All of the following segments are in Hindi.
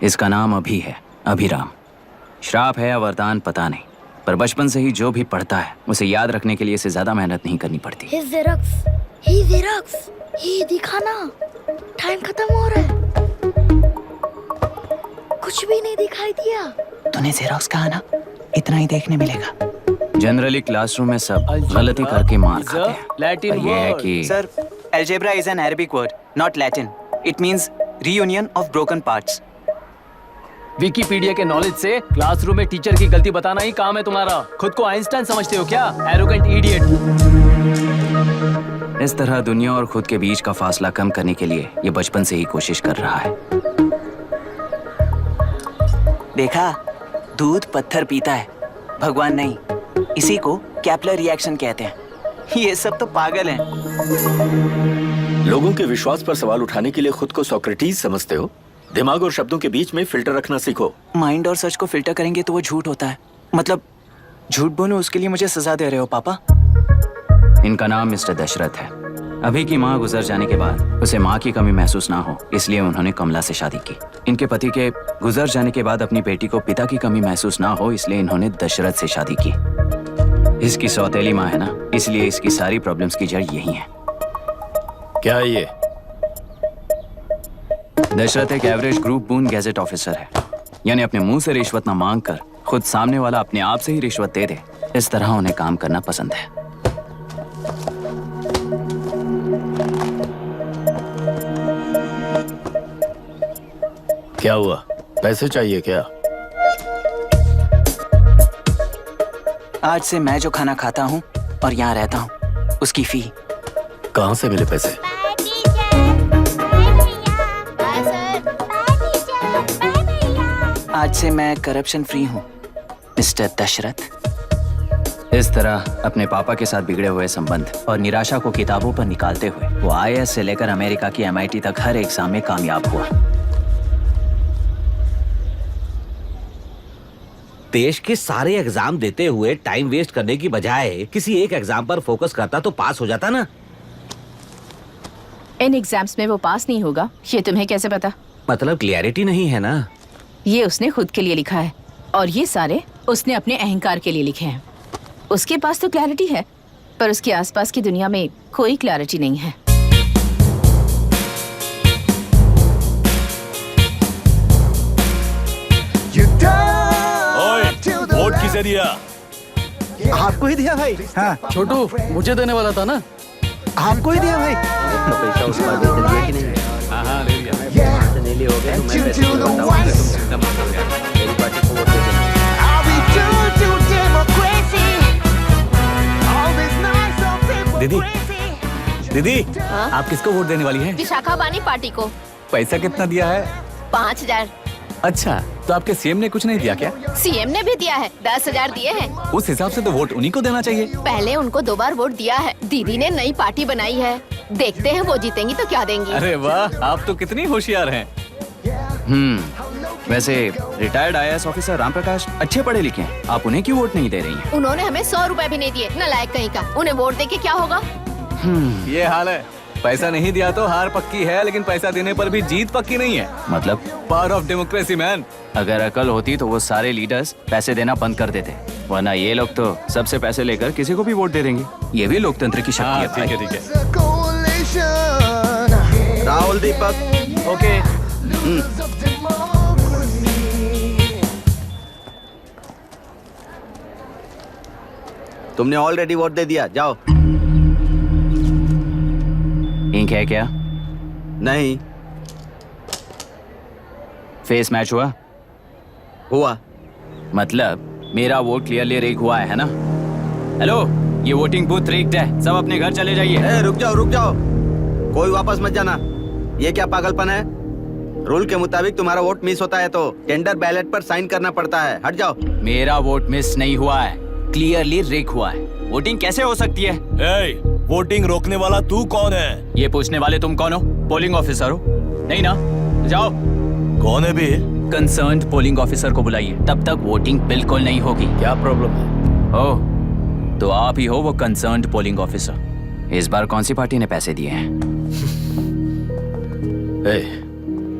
इसका नाम अभी है, अभिराम। श्राप है या वरदान पता नहीं, पर बचपन से ही जो भी पढ़ता है उसे याद रखने के लिए इसे ज्यादा मेहनत नहीं करनी पड़ती। ये दिखाना, टाइम खत्म हो रहा है। कुछ भी नहीं दिखाई दिया। तूने जेरोक्स कहा ना, इतना ही देखने मिलेगा। जनरली क्लासरूम में सब गलती करके मार खाते हैं, पर ये है कि sir, algebra is an Arabic word, not Latin. It means reunion of broken parts. Wikipedia के नॉलेज से क्लासरूम में टीचर की गलती बताना ही काम है तुम्हारा। खुद को आइंस्टाइन समझते हो क्या? Arrogant idiot. इस तरह दुनिया और खुद के बीच का फासला कम करने के लिए ये बचपन से ही कोशिश कर रहा है। देखा, दूध पत्थर पीता है, भगवान नहीं। इसी को कैपलर रिएक्शन कहते हैं। ये सब तो पागल हैं। लोगों के विश्वास पर सवाल उठाने के लिए खुद को सोक्रेटिस समझते हो? दिमाग और शब्दों के बीच में फिल्टर रखना सीखो। माइंड और सच को फिल्टर करेंगे तो वो झूठ होता है। मतलब झूठ बोलो, उसके लिए मुझे सजा दे रहे हो पापा? इनका नाम मिस्टर दशरथ है। अभी की माँ गुजर जाने के बाद उसे माँ की कमी महसूस ना हो, इसलिए उन्होंने कमला से शादी की। इनके पति के गुजर जाने के बाद अपनी बेटी को पिता की कमी महसूस ना हो, इसलिए इन्होंने दशरथ से शादी की। इसकी सौतेली माँ है ना, इसलिए इसकी सारी प्रॉब्लम्स की जड़ यही है। क्या है ये? दशरथ एक एवरेज ग्रुप बून गैजेट ऑफिसर है, यानी अपने मुंह से रिश्वत न मांग कर खुद सामने वाला अपने आप से ही रिश्वत दे दे, इस तरह उन्हें काम करना पसंद है। क्या हुआ? पैसे चाहिए क्या? आज से मैं जो खाना खाता हूँ और यहाँ रहता हूँ, उसकी फी। कहाँ से मिले पैसे? आज से मैं करप्शन फ्री हूँ, मिस्टर दशरथ। इस तरह अपने पापा के साथ बिगड़े हुए संबंध और निराशा को किताबों पर निकालते हुए वो IAS से लेकर अमेरिका की MIT तक हर एग्जाम में कामयाब हुआ। देश के सारे एग्जाम देते हुए टाइम वेस्ट करने की बजाय किसी एक एग्जाम पर फोकस करता तो पास हो जाता ना। इन एग्जाम्स में वो पास नहीं होगा, ये तुम्हें कैसे पता? मतलब क्लियरिटी नहीं है ना। ये उसने खुद के लिए लिखा है और ये सारे उसने अपने अहंकार के लिए लिखे हैं। उसके पास तो क्लैरिटी है, पर उसके आसपास की दुनिया में कोई क्लैरिटी नहीं है। वोट किसे दिया? आपको ही दिया भाई। हाँ छोटू, मुझे देने वाला था ना। आपको ही दिया भाई। पैसा उस पर दिया कि नहीं? हाँ, ले लिया। नीली हो गए तो मैं वैसे ही बताऊं, तुम एकदम हो गया। मेरी पार्टी को वोट दे देना। दीदी, दीदी, आप किसको वोट देने वाली हैं? विशाखा बानी पार्टी को। पैसा कितना दिया है? 5000। अच्छा, तो आपके सीएम ने कुछ नहीं दिया क्या? सीएम ने भी दिया है, 10,000 दिए हैं। उस हिसाब से तो वोट उन्हीं को देना चाहिए। पहले उनको 2 बार वोट दिया है। दीदी ने नई पार्टी बनाई है, देखते हैं वो जीतेंगी तो क्या देंगी। अरे वाह, आप तो कितनी होशियार हैं। वैसे retired IAS officer Ram Prakash अच्छे पढ़े लिखे हैं, आप उन्हें क्यों वोट नहीं दे रही हैं? उन्होंने हमें 100 रुपए भी नहीं दिए, नालायक कहीं का। उन्हें वोट देके क्या होगा? ये हाल है। पैसा नहीं दिया तो हार पक्की है, लेकिन पैसा देने पर भी जीत पक्की नहीं है। मतलब पावर ऑफ डेमोक्रेसी मैन। अगर अकल होती तो वो सारे लीडर्स पैसे देना बंद कर देते, वरना ये लोग तो सबसे पैसे लेकर किसी को भी वोट दे देंगे। ये भी लोकतंत्र की शक्ति है। ठीक है, ठीक है। राहुल दीपक, ओके। तुमने ऑलरेडी वोट दे दिया, जाओ। इंक है क्या? नहीं फेस मैच हुआ? हुआ। मतलब मेरा वोट क्लियरली रिग हुआ है ना? हेलो, ये वोटिंग बूथ रिग्ड है, सब अपने घर चले जाइए। रुक जाओ, कोई वापस मत जाना। ये क्या पागलपन है? रूल के मुताबिक तुम्हारा वोट मिस होता है तो टेंडर बैलेट पर साइन करना पड़ता है। हट जाओ। मेरा वोट मिस नहीं हुआ है, क्लियरली रिग हुआ है। वोटिंग कैसे हो सकती है? वोटिंग रोकने वाला तू कौन है? ये पूछने वाले तुम कौन हो? पोलिंग ऑफिसर हो? नहीं ना? जाओ। कौन है भी? कंसर्न्ड पोलिंग ऑफिसर को बुलाइए, तब तक वोटिंग बिल्कुल नहीं होगी। क्या प्रॉब्लम है? ओह, तो आप ही हो वो कंसर्न्ड पोलिंग ऑफिसर। इस बार कौन सी पार्टी ने पैसे दिए हैं?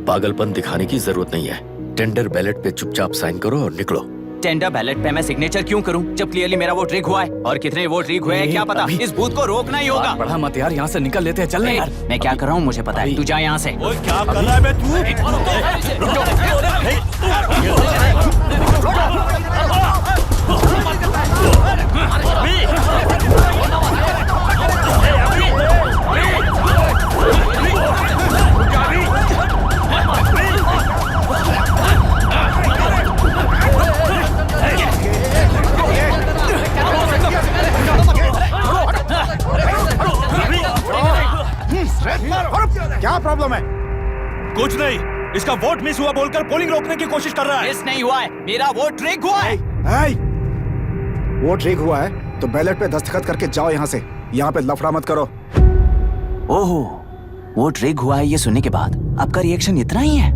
पागलपन दिखाने की जरूरत नहीं है। टेंडर बैलेट पे चुपचाप साइन करो और निकलो। टेंडर बैलेट पे मैं सिग्नेचर क्यों करूं जब क्लियरली मेरा वोट रीक हुआ है? और कितने वोट रीक हुए हैं क्या पता? इस बूथ को रोकना ही होगा। पढ़ा मत यार, यहाँ से निकल लेते हैं, चल ए, यार। मैं क्या कर रहा हूँ मुझे पता है, तू जा यहाँ से। क्या कर रहा है बे तू? क्या प्रॉब्लम है? कुछ नहीं, इसका वोट मिस हुआ बोलकर पोलिंग रोकने की कोशिश कर रहा है। मिस नहीं हुआ है, मेरा वोट रीक हुआ है। वोट रीक हुआ है तो बैलेट पे दस्तखत करके जाओ यहाँ से। यहाँ पे लफड़ा मत करो। ओहो, वोट रीक हुआ है ये सुनने के बाद आपका रिएक्शन इतना ही है?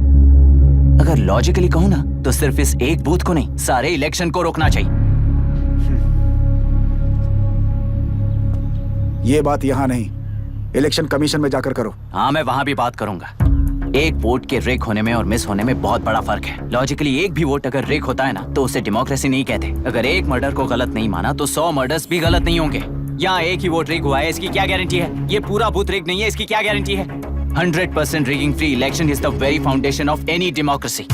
अगर लॉजिकली कहूँ ना तो सिर्फ इस एक बूथ को नहीं, सारे इलेक्शन को रोकना चाहिए। ये बात यहाँ नहीं, इलेक्शन कमीशन में जाकर करो। हाँ, मैं वहां भी बात करूंगा। एक वोट के रेक होने में और मिस होने में बहुत बड़ा फर्क है। लॉजिकली एक भी वोट अगर रेक होता है ना तो उसे डेमोक्रेसी नहीं कहते। अगर एक मर्डर को गलत नहीं माना तो 100 मर्डर्स भी गलत नहीं होंगे। यहाँ एक ही वोट रेक हुआ है, इसकी क्या गारंटी है? ये पूरा बूथ रेक नहीं है, इसकी क्या गारंटी है? 100% rigging free election is the very foundation of any democracy.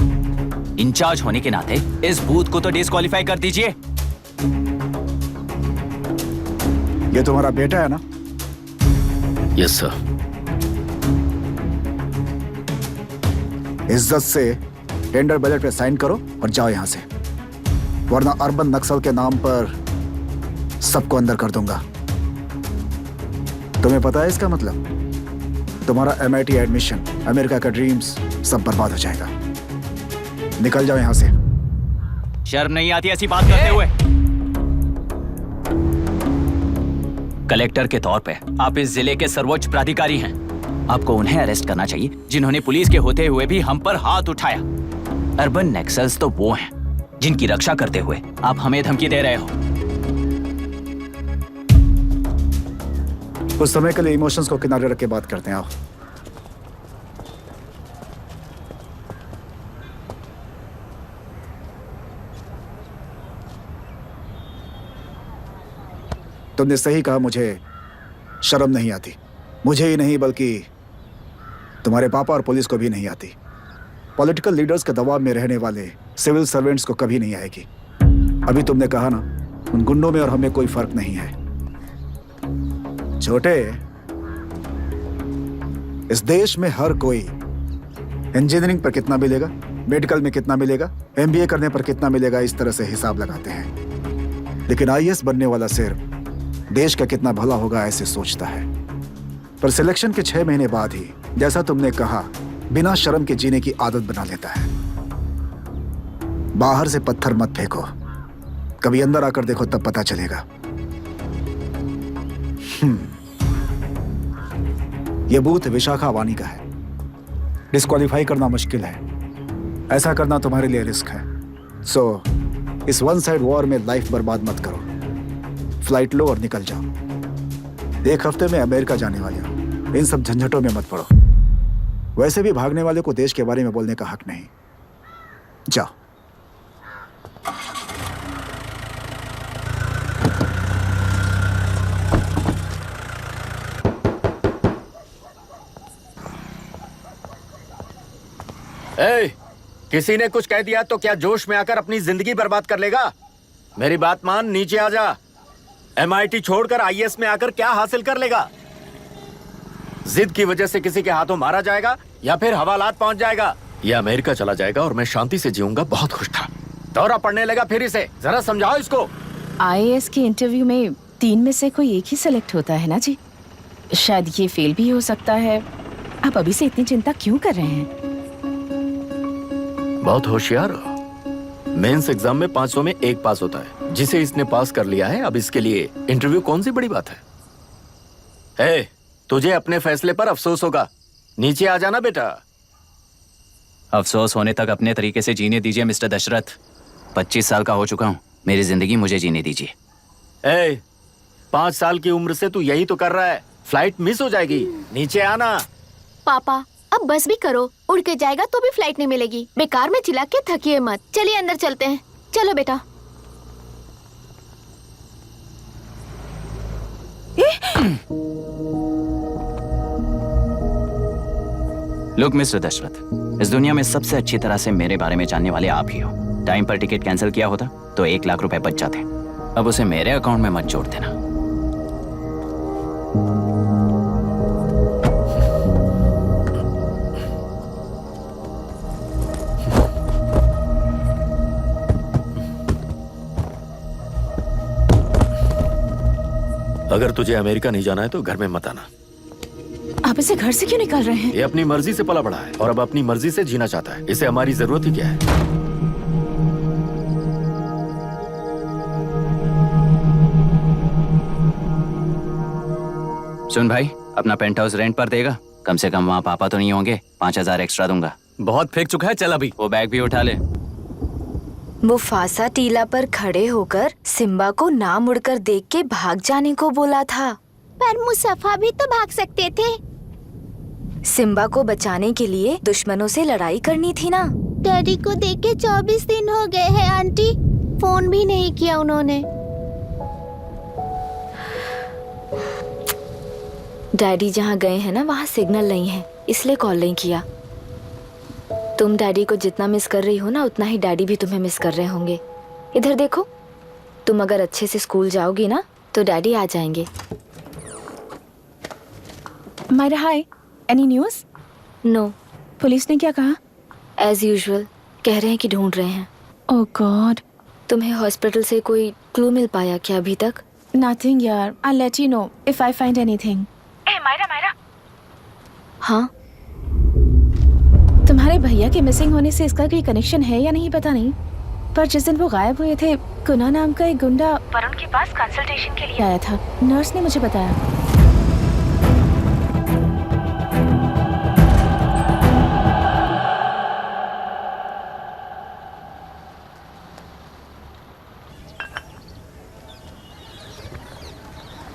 In charge होने के नाते इस बूथ को तो डिस्क्वालीफाई कर दीजिए। ये तुम्हारा बेटा है ना? Yes sir. इज्जत से टेंडर बैलेट पे साइन करो और जाओ यहाँ से, वरना अर्बन नक्सल के नाम पर सबको अंदर कर दूंगा। तुम्हें पता है इसका मतलब? तुम्हारा MIT एडमिशन, अमेरिका का ड्रीम्स सब बर्बाद हो जाएगा। निकल जाओ यहाँ से। शर्म नहीं आती ऐसी बात करते हुए? कलेक्टर के तौर पे आप इस जिले के सर्वोच्च प्राधिकारी हैं। आपको उन्हें अरेस्ट करना चाहिए जिन्होंने पुलिस के होते हुए भी हम पर हाथ उठाया। अर्बन नक्सल्स तो वो हैं जिनकी रक्षा करते हुए आप हमें धमकी दे रहे हो। कुछ समय के लिए इमोशंस को किनारे रख के बात करते हैं। आओ। तुमने सही कहा, मुझे शर्म नहीं आती। मुझे ही नहीं बल्कि तुम्हारे पापा और पुलिस को भी नहीं आती। पॉलिटिकल लीडर्स के दबाव में रहने वाले सिविल सर्वेंट्स को कभी नहीं आएगी। अभी तुमने कहा ना, उन गुंडों में और हमें कोई फर्क नहीं है। छोटे, इस देश में हर कोई इंजीनियरिंग पर कितना मिलेगा, मेडिकल में कितना मिलेगा, MBA करने पर कितना मिलेगा, इस तरह से हिसाब लगाते हैं। लेकिन IAS बनने वाला सिर्फ देश का कितना भला होगा ऐसे सोचता है। पर सिलेक्शन के 6 महीने बाद ही, जैसा तुमने कहा, बिना शर्म के जीने की आदत बना लेता है। बाहर से पत्थर मत फेंको, कभी अंदर आकर देखो तब पता चलेगा। यह बूथ विशाखा वानी का है। डिस्क्वालीफाई करना मुश्किल है, ऐसा करना तुम्हारे लिए रिस्क है। सो इस वन साइड वॉर में लाइफ बर्बाद मत करो। फ्लाइट लो और निकल जाओ। 1 हफ्ते में अमेरिका जाने वाले हो, इन सब झंझटों में मत पड़ो। वैसे भी भागने वाले को देश के बारे में बोलने का हक नहीं। जाओ। किसी ने कुछ कह दिया तो क्या जोश में आकर अपनी जिंदगी बर्बाद कर लेगा? मेरी बात मान, नीचे आ जा। MIT छोड़कर IAS में आकर क्या हासिल कर लेगा? जिद की वजह से किसी के हाथों मारा जाएगा या फिर हवालात पहुंच जाएगा या अमेरिका चला जाएगा और मैं शांति से जीऊंगा। बहुत खुश था, दौरा पड़ने लगा फिर इसे। जरा समझाओ इसको। IAS के इंटरव्यू में 3 में से कोई एक ही सेलेक्ट होता है ना जी? शायद ये फेल भी हो सकता है। आप अभी से इतनी चिंता क्यों कर रहे हैं? बहुत होशियार हो। मेंस एग्जाम में 500 में 1 पास होता है, जिसे इसने पास कर लिया है। अब इसके लिए इंटरव्यू कौन सी बड़ी बात है? तुझे अपने फैसले पर अफसोस होगा। नीचे आ जाना बेटा। अफसोस होने तक अपने तरीके से जीने दीजिए मिस्टर दशरथ। 25 साल का हो चुका हूँ, मेरी जिंदगी मुझे जीने दीजिए। 5 साल की उम्र से तू यही तो कर रहा है। फ्लाइट मिस हो जाएगी, नीचे आना। पापा, अब बस भी करो, उड़ के जाएगा तो भी फ्लाइट नहीं मिलेगी। बेकार में चिल्ला के थकिए मत। चलिए अंदर चलते हैं। चलो बेटा। लुक मिस्टर दशरथ, इस दुनिया में सबसे अच्छी तरह से मेरे बारे में जानने वाले आप ही हो। टाइम पर टिकट कैंसिल किया होता तो 1 लाख रुपए बच जाते। अब उसे मेरे अकाउंट में मत जोड़ देना। अगर तुझे अमेरिका नहीं जाना है तो घर में मत आना। आप इसे घर से क्यों निकाल रहे हैं? ये अपनी मर्जी से पला बड़ा है और अब अपनी मर्जी से जीना चाहता है। इसे हमारी जरूरत ही क्या है? सुन भाई, अपना पेंट हाउस रेंट पर देगा? कम से कम वहाँ पापा तो नहीं होंगे। 5,000 एक्स्ट्रा दूंगा। बहुत फेंक चुका है, चल अभी। वो बैग भी उठा ले। मुफासा टीला पर खड़े होकर सिम्बा को ना मुड़कर देख के भाग जाने को बोला था। पर मुसफा भी तो भाग सकते थे। सिम्बा को बचाने के लिए दुश्मनों से लड़ाई करनी थी ना। डैडी को देख के 24 दिन हो गए हैं आंटी। फोन भी नहीं किया उन्होंने। डैडी जहाँ गए हैं ना वहाँ सिग्नल नहीं है, इसलिए कॉल नहीं किया। तुम डैडी को जितना मिस कर रही हो ना उतना ही डैडी भी तुम्हें मिस कर रहे होंगे। इधर देखो, तुम अगर अच्छे से स्कूल जाओगी ना तो डैडी आ जाएंगे। मायरा हाय, एनी न्यूज़? नो। पुलिस ने क्या कहा? एज यूजुअल कह रहे हैं कि ढूंढ रहे हैं। ओह गॉड। तुम्हें हॉस्पिटल से कोई क्लू मिल पाया क्या अभी तक? नथिंग यार, I let you know if I find anything. ए मायरा। हाँ, तुम्हारे भैया के मिसिंग होने से इसका कोई कनेक्शन है या नहीं पता नहीं, पर जिस दिन वो गायब हुए थे कुना नाम का एक गुंडा वरुण के पास कंसल्टेशन के लिए आया था। नर्स ने मुझे बताया।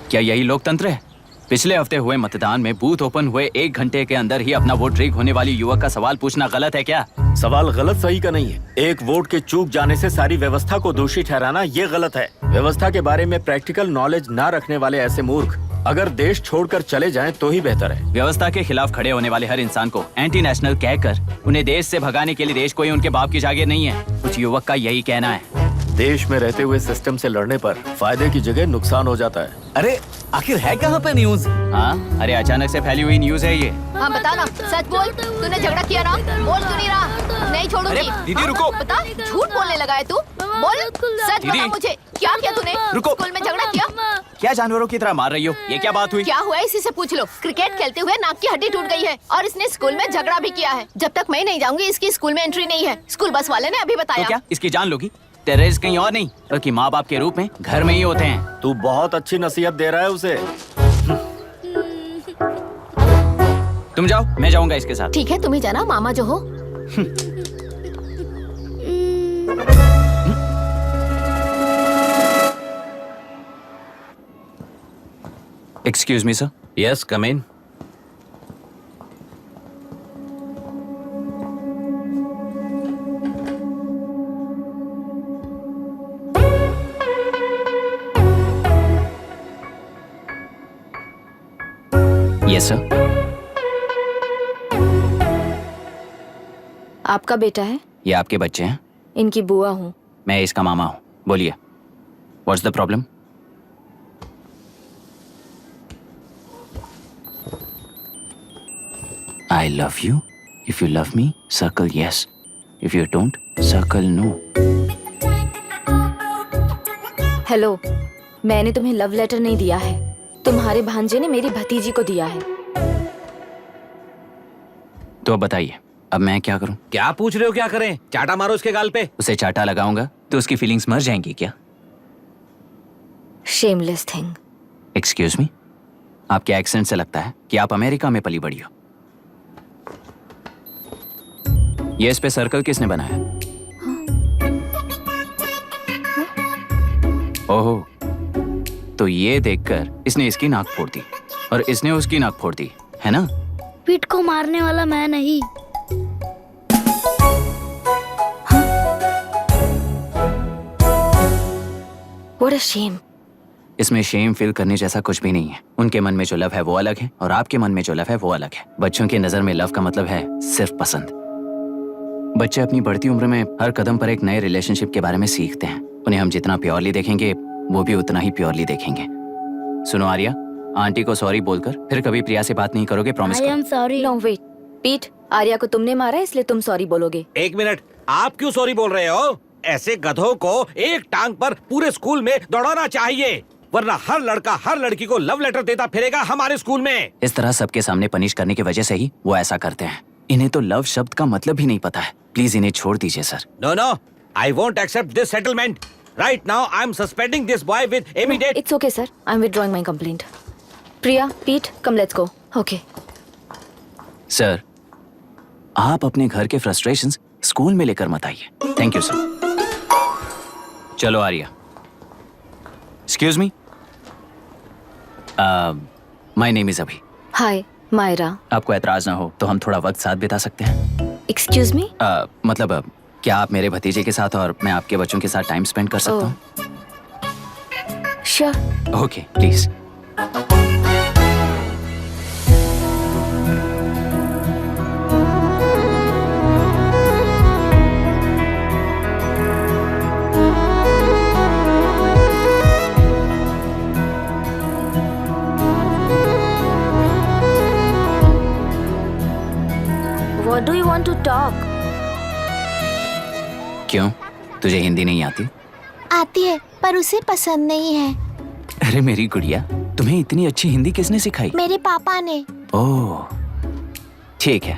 क्या यही लोकतंत्र है? पिछले हफ्ते हुए मतदान में बूथ ओपन हुए 1 घंटे के अंदर ही अपना वोट रीक होने वाली युवक का सवाल पूछना गलत है क्या? सवाल गलत सही का नहीं है। एक वोट के चूक जाने से सारी व्यवस्था को दोषी ठहराना ये गलत है। व्यवस्था के बारे में प्रैक्टिकल नॉलेज ना रखने वाले ऐसे मूर्ख अगर देश छोड़कर चले जाएं तो ही बेहतर है। व्यवस्था के खिलाफ खड़े होने वाले हर इंसान को एंटी नेशनल कहकर उन्हें देश से भगाने के लिए देश कोई उनके बाप की जागीर नहीं है। कुछ युवक का यही कहना है। देश में रहते हुए सिस्टम से लड़ने पर फायदे की जगह नुकसान हो जाता है। अरे आखिर है कहाँ पे न्यूज? हाँ, अरे अचानक से फैली हुई न्यूज है ये। हाँ बता ना, सच बोल। तूने झगड़ा किया ना? बोल क्यों नहीं रहा? नहीं छोड़ूंगी। दीदी रुको। बता, झूठ बोलने लगा है तू। बोल, सच बता मुझे, क्या किया तूने? रुको। स्कूल में झगड़ा किया? क्या जानवरों की तरह मार रही हो? ये क्या बात हुई? क्या हुआ इसी से पूछ लो। क्रिकेट खेलते हुए नाक की हड्डी टूट गई है और इसने स्कूल में झगड़ा भी किया है। जब तक मैं नहीं जाऊंगी इसकी स्कूल में एंट्री नहीं है। स्कूल बस वाले ने अभी तो बताया। क्या इसकी जान लोगी? टेररिस्ट कहीं और नहीं बल्कि माँ बाप के रूप में घर में ही होते हैं। तू बहुत अच्छी नसीहत दे रहा है उसे। तुम जाओ, मैं जाऊंगा इसके साथ। ठीक है, तुम ही जाना, मामा जो हो। Excuse me sir. Yes, come in. Yes sir. आपका बेटा है? ये आपके बच्चे हैं? इनकी बुआ हूँ। मैं इसका मामा हूँ। बोलिए, what's the problem? I love you. If you love me, circle yes. If you don't, circle no. Hello, मैंने तुम्हें लव लेटर नहीं दिया है। तुम्हारे भांजे ने मेरी भतीजी को दिया है। तो अब बताइए, अब मैं क्या करूं? क्या पूछ रहे हो? क्या करें? चाटा मारो उसके गाल पे। उसे चाटा लगाऊंगा तो उसकी फीलिंग्स मर जाएंगी क्या? Shameless thing. एक्सक्यूज मी, आपके एक्सेंट से लगता है कि आप अमेरिका में पली बड़ी हो। ये इस पे सर्कल किसने बनाया? ओहो, तो ये देखकर इसने इसकी नाक फोड़ दी और इसने उसकी नाक फोड़ दी, है ना? पीठ को मारने वाला मैं नहीं। What a shame. इसमें शेम फील करने जैसा कुछ भी नहीं है। उनके मन में जो लव है वो अलग है और आपके मन में जो लव है वो अलग है। बच्चों की नजर में लव का मतलब है सिर्फ पसंद। बच्चे अपनी बढ़ती उम्र में हर कदम पर एक नए रिलेशनशिप के बारे में सीखते हैं। उन्हें हम जितना प्योरली देखेंगे वो भी उतना ही प्योरली देखेंगे। सुनो आर्या, आंटी को सॉरी बोलकर फिर कभी प्रिया से बात नहीं करोगे, प्रॉमिस आई करो। Am sorry. No wait. पीठ, आर्या को तुमने मारा इसलिए तुम सॉरी बोलोगे। एक मिनट, आप क्यों सॉरी बोल रहे हो? ऐसे गधों को एक टांग पर पूरे स्कूल में दौड़ाना चाहिए, वरना हर लड़का हर लड़की को लव लेटर देता फिरेगा हमारे स्कूल में। इस तरह सबके सामने पनिश करने की वजह से ही वो ऐसा करते हैं। इन्हें तो लव शब्द का मतलब भी नहीं पता है। प्लीज इन्हें छोड़ दीजिए sir. No no, I won't accept this settlement. Right now I am suspending this boy with immediate. It's okay, sir. I'm withdrawing my complaint. Priya, Pete, come let's go. Okay. Sir, आप अपने घर के फ्रस्ट्रेशंस स्कूल में लेकर मत आइए। Thank you sir. चलो Arya. Excuse me, my name is Abhi. Hi, Myra. आपको एतराज ना हो तो हम थोड़ा वक्त साथ बिता सकते हैं? Excuse me? मतलब क्या आप मेरे भतीजे के साथ और मैं आपके बच्चों के साथ टाइम स्पेंड कर सकता हूँ? Sure. Okay, please. What do you want to talk? क्यों, तुझे हिंदी नहीं आती? आती है पर उसे पसंद नहीं है। अरे मेरी गुड़िया, तुम्हें इतनी अच्छी हिंदी किसने सिखाई? मेरे पापा ने। ओह, ठीक है।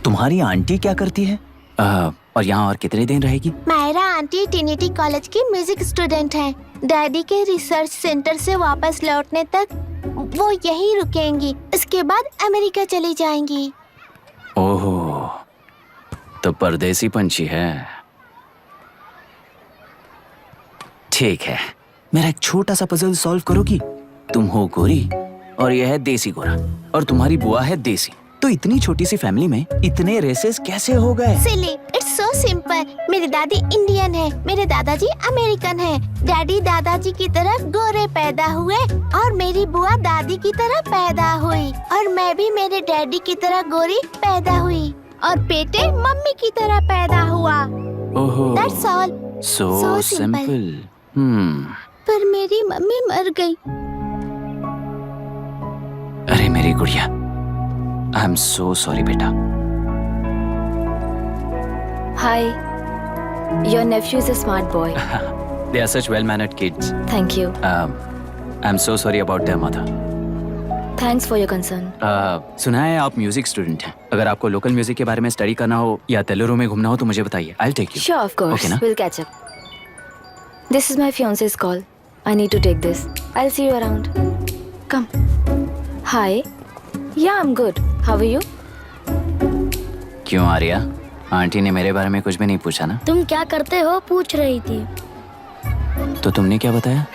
तुम्हारी आंटी क्या करती है? और यहाँ और कितने दिन रहेगी? मायरा आंटी ट्रिनिटी कॉलेज की म्यूजिक स्टूडेंट हैं। डैडी के रिसर्च सेंटर से वापस लौटने तक वो यहीं रुकेंगी। इसके बाद अमेरिका चली जाएंगी। ओह, तो परदेसी पंछी है। ठीक है, मेरा एक छोटा सा पजल सॉल्व करोगी? तुम हो गोरी और यह है देसी गोरा और तुम्हारी बुआ है देसी। तो इतनी छोटी सी फैमिली में इतने रेसेस कैसे हो गए? सिली, इट्स सो सिंपल। मेरी दादी इंडियन है, मेरे दादाजी अमेरिकन है। डैडी दादाजी की तरह गोरे पैदा हुए और मेरी बुआ दादी की तरह पैदा हुई और मैं भी मेरे डैडी की तरह गोरी पैदा हुई और बेटे मम्मी की तरह पैदा हुआ। ओहो, That's all. so So simple. पर मेरी मम्मी मर गई। अरे मेरी गुड़िया, आई एम सो सॉरी बेटा। Hi. Your nephew is a smart boy. They are such well-mannered kids. Thank you. I'm so sorry about their mother. Thanks for your concern. सुना है आप म्यूजिक स्टूडेंट हैं। अगर आपको लोकल म्यूजिक के बारे में स्टडी करना हो या तेलुरु में घूमना हो तो मुझे बताइए। I'll take you. Sure, of course. Okay ना? We'll catch up. This is my fiance's call. I need to take this. I'll see you around. Come. Hi. Yeah, I'm good. How are you? क्यों आर्या, आंटी ने मेरे बारे में कुछ भी नहीं पूछा ना? तुम क्या करते हो पूछ रही थी। तो तुमने क्या बताया?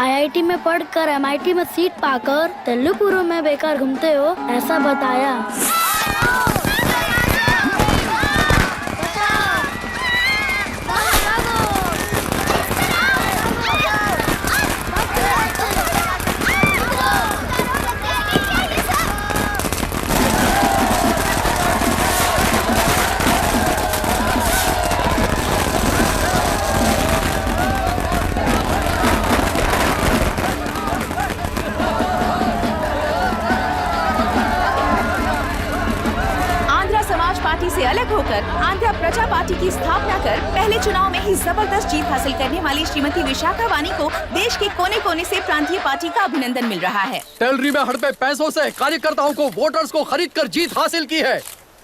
आईआईटी में पढ़कर एमआईटी में सीट पाकर तेलुगुरु में बेकार घूमते हो ऐसा बताया। पार्टी से अलग होकर आंध्र प्रजा पार्टी की स्थापना कर पहले चुनाव में ही जबरदस्त जीत हासिल करने वाली श्रीमती विशाखा वानी को देश के कोने कोने से प्रांतीय पार्टी का अभिनंदन मिल रहा है। टेलरी में हड़पे पैसों से कार्यकर्ताओं को वोटर्स को खरीद कर जीत हासिल की है।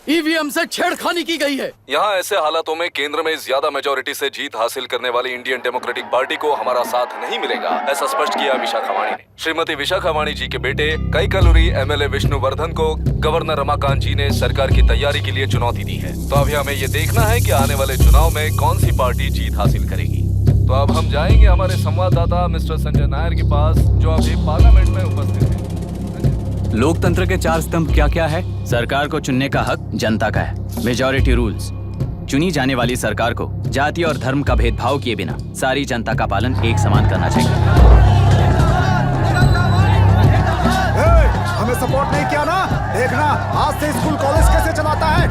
ईवीएम से छेड़खानी की गई है। यहाँ ऐसे हालातों में केंद्र में ज्यादा मेजोरिटी से जीत हासिल करने वाली इंडियन डेमोक्रेटिक पार्टी को हमारा साथ नहीं मिलेगा, ऐसा स्पष्ट किया विशाखा वाणी ने। श्रीमती विशाखा वाणी जी के बेटे कैकलूरी एमएलए विष्णुवर्धन को गवर्नर रमाकांत जी ने सरकार की तैयारी के लिए चुनौती दी है। तो अभी हमें ये देखना है कि आने वाले चुनाव में कौन सी पार्टी जीत हासिल करेगी। तो अब हम जाएंगे हमारे संवाददाता मिस्टर संजय नायर के पास, जो अभी पार्लियामेंट में उपस्थित है। लोकतंत्र के 4 स्तंभ क्या क्या है? सरकार को चुनने का हक जनता का है। Majority rules. चुनी जाने वाली सरकार को जाति और धर्म का भेदभाव किए बिना सारी जनता का पालन एक समान करना चाहिए। हमें सपोर्ट नहीं किया ना, देखना आज से स्कूल कॉलेज कैसे चलाता है।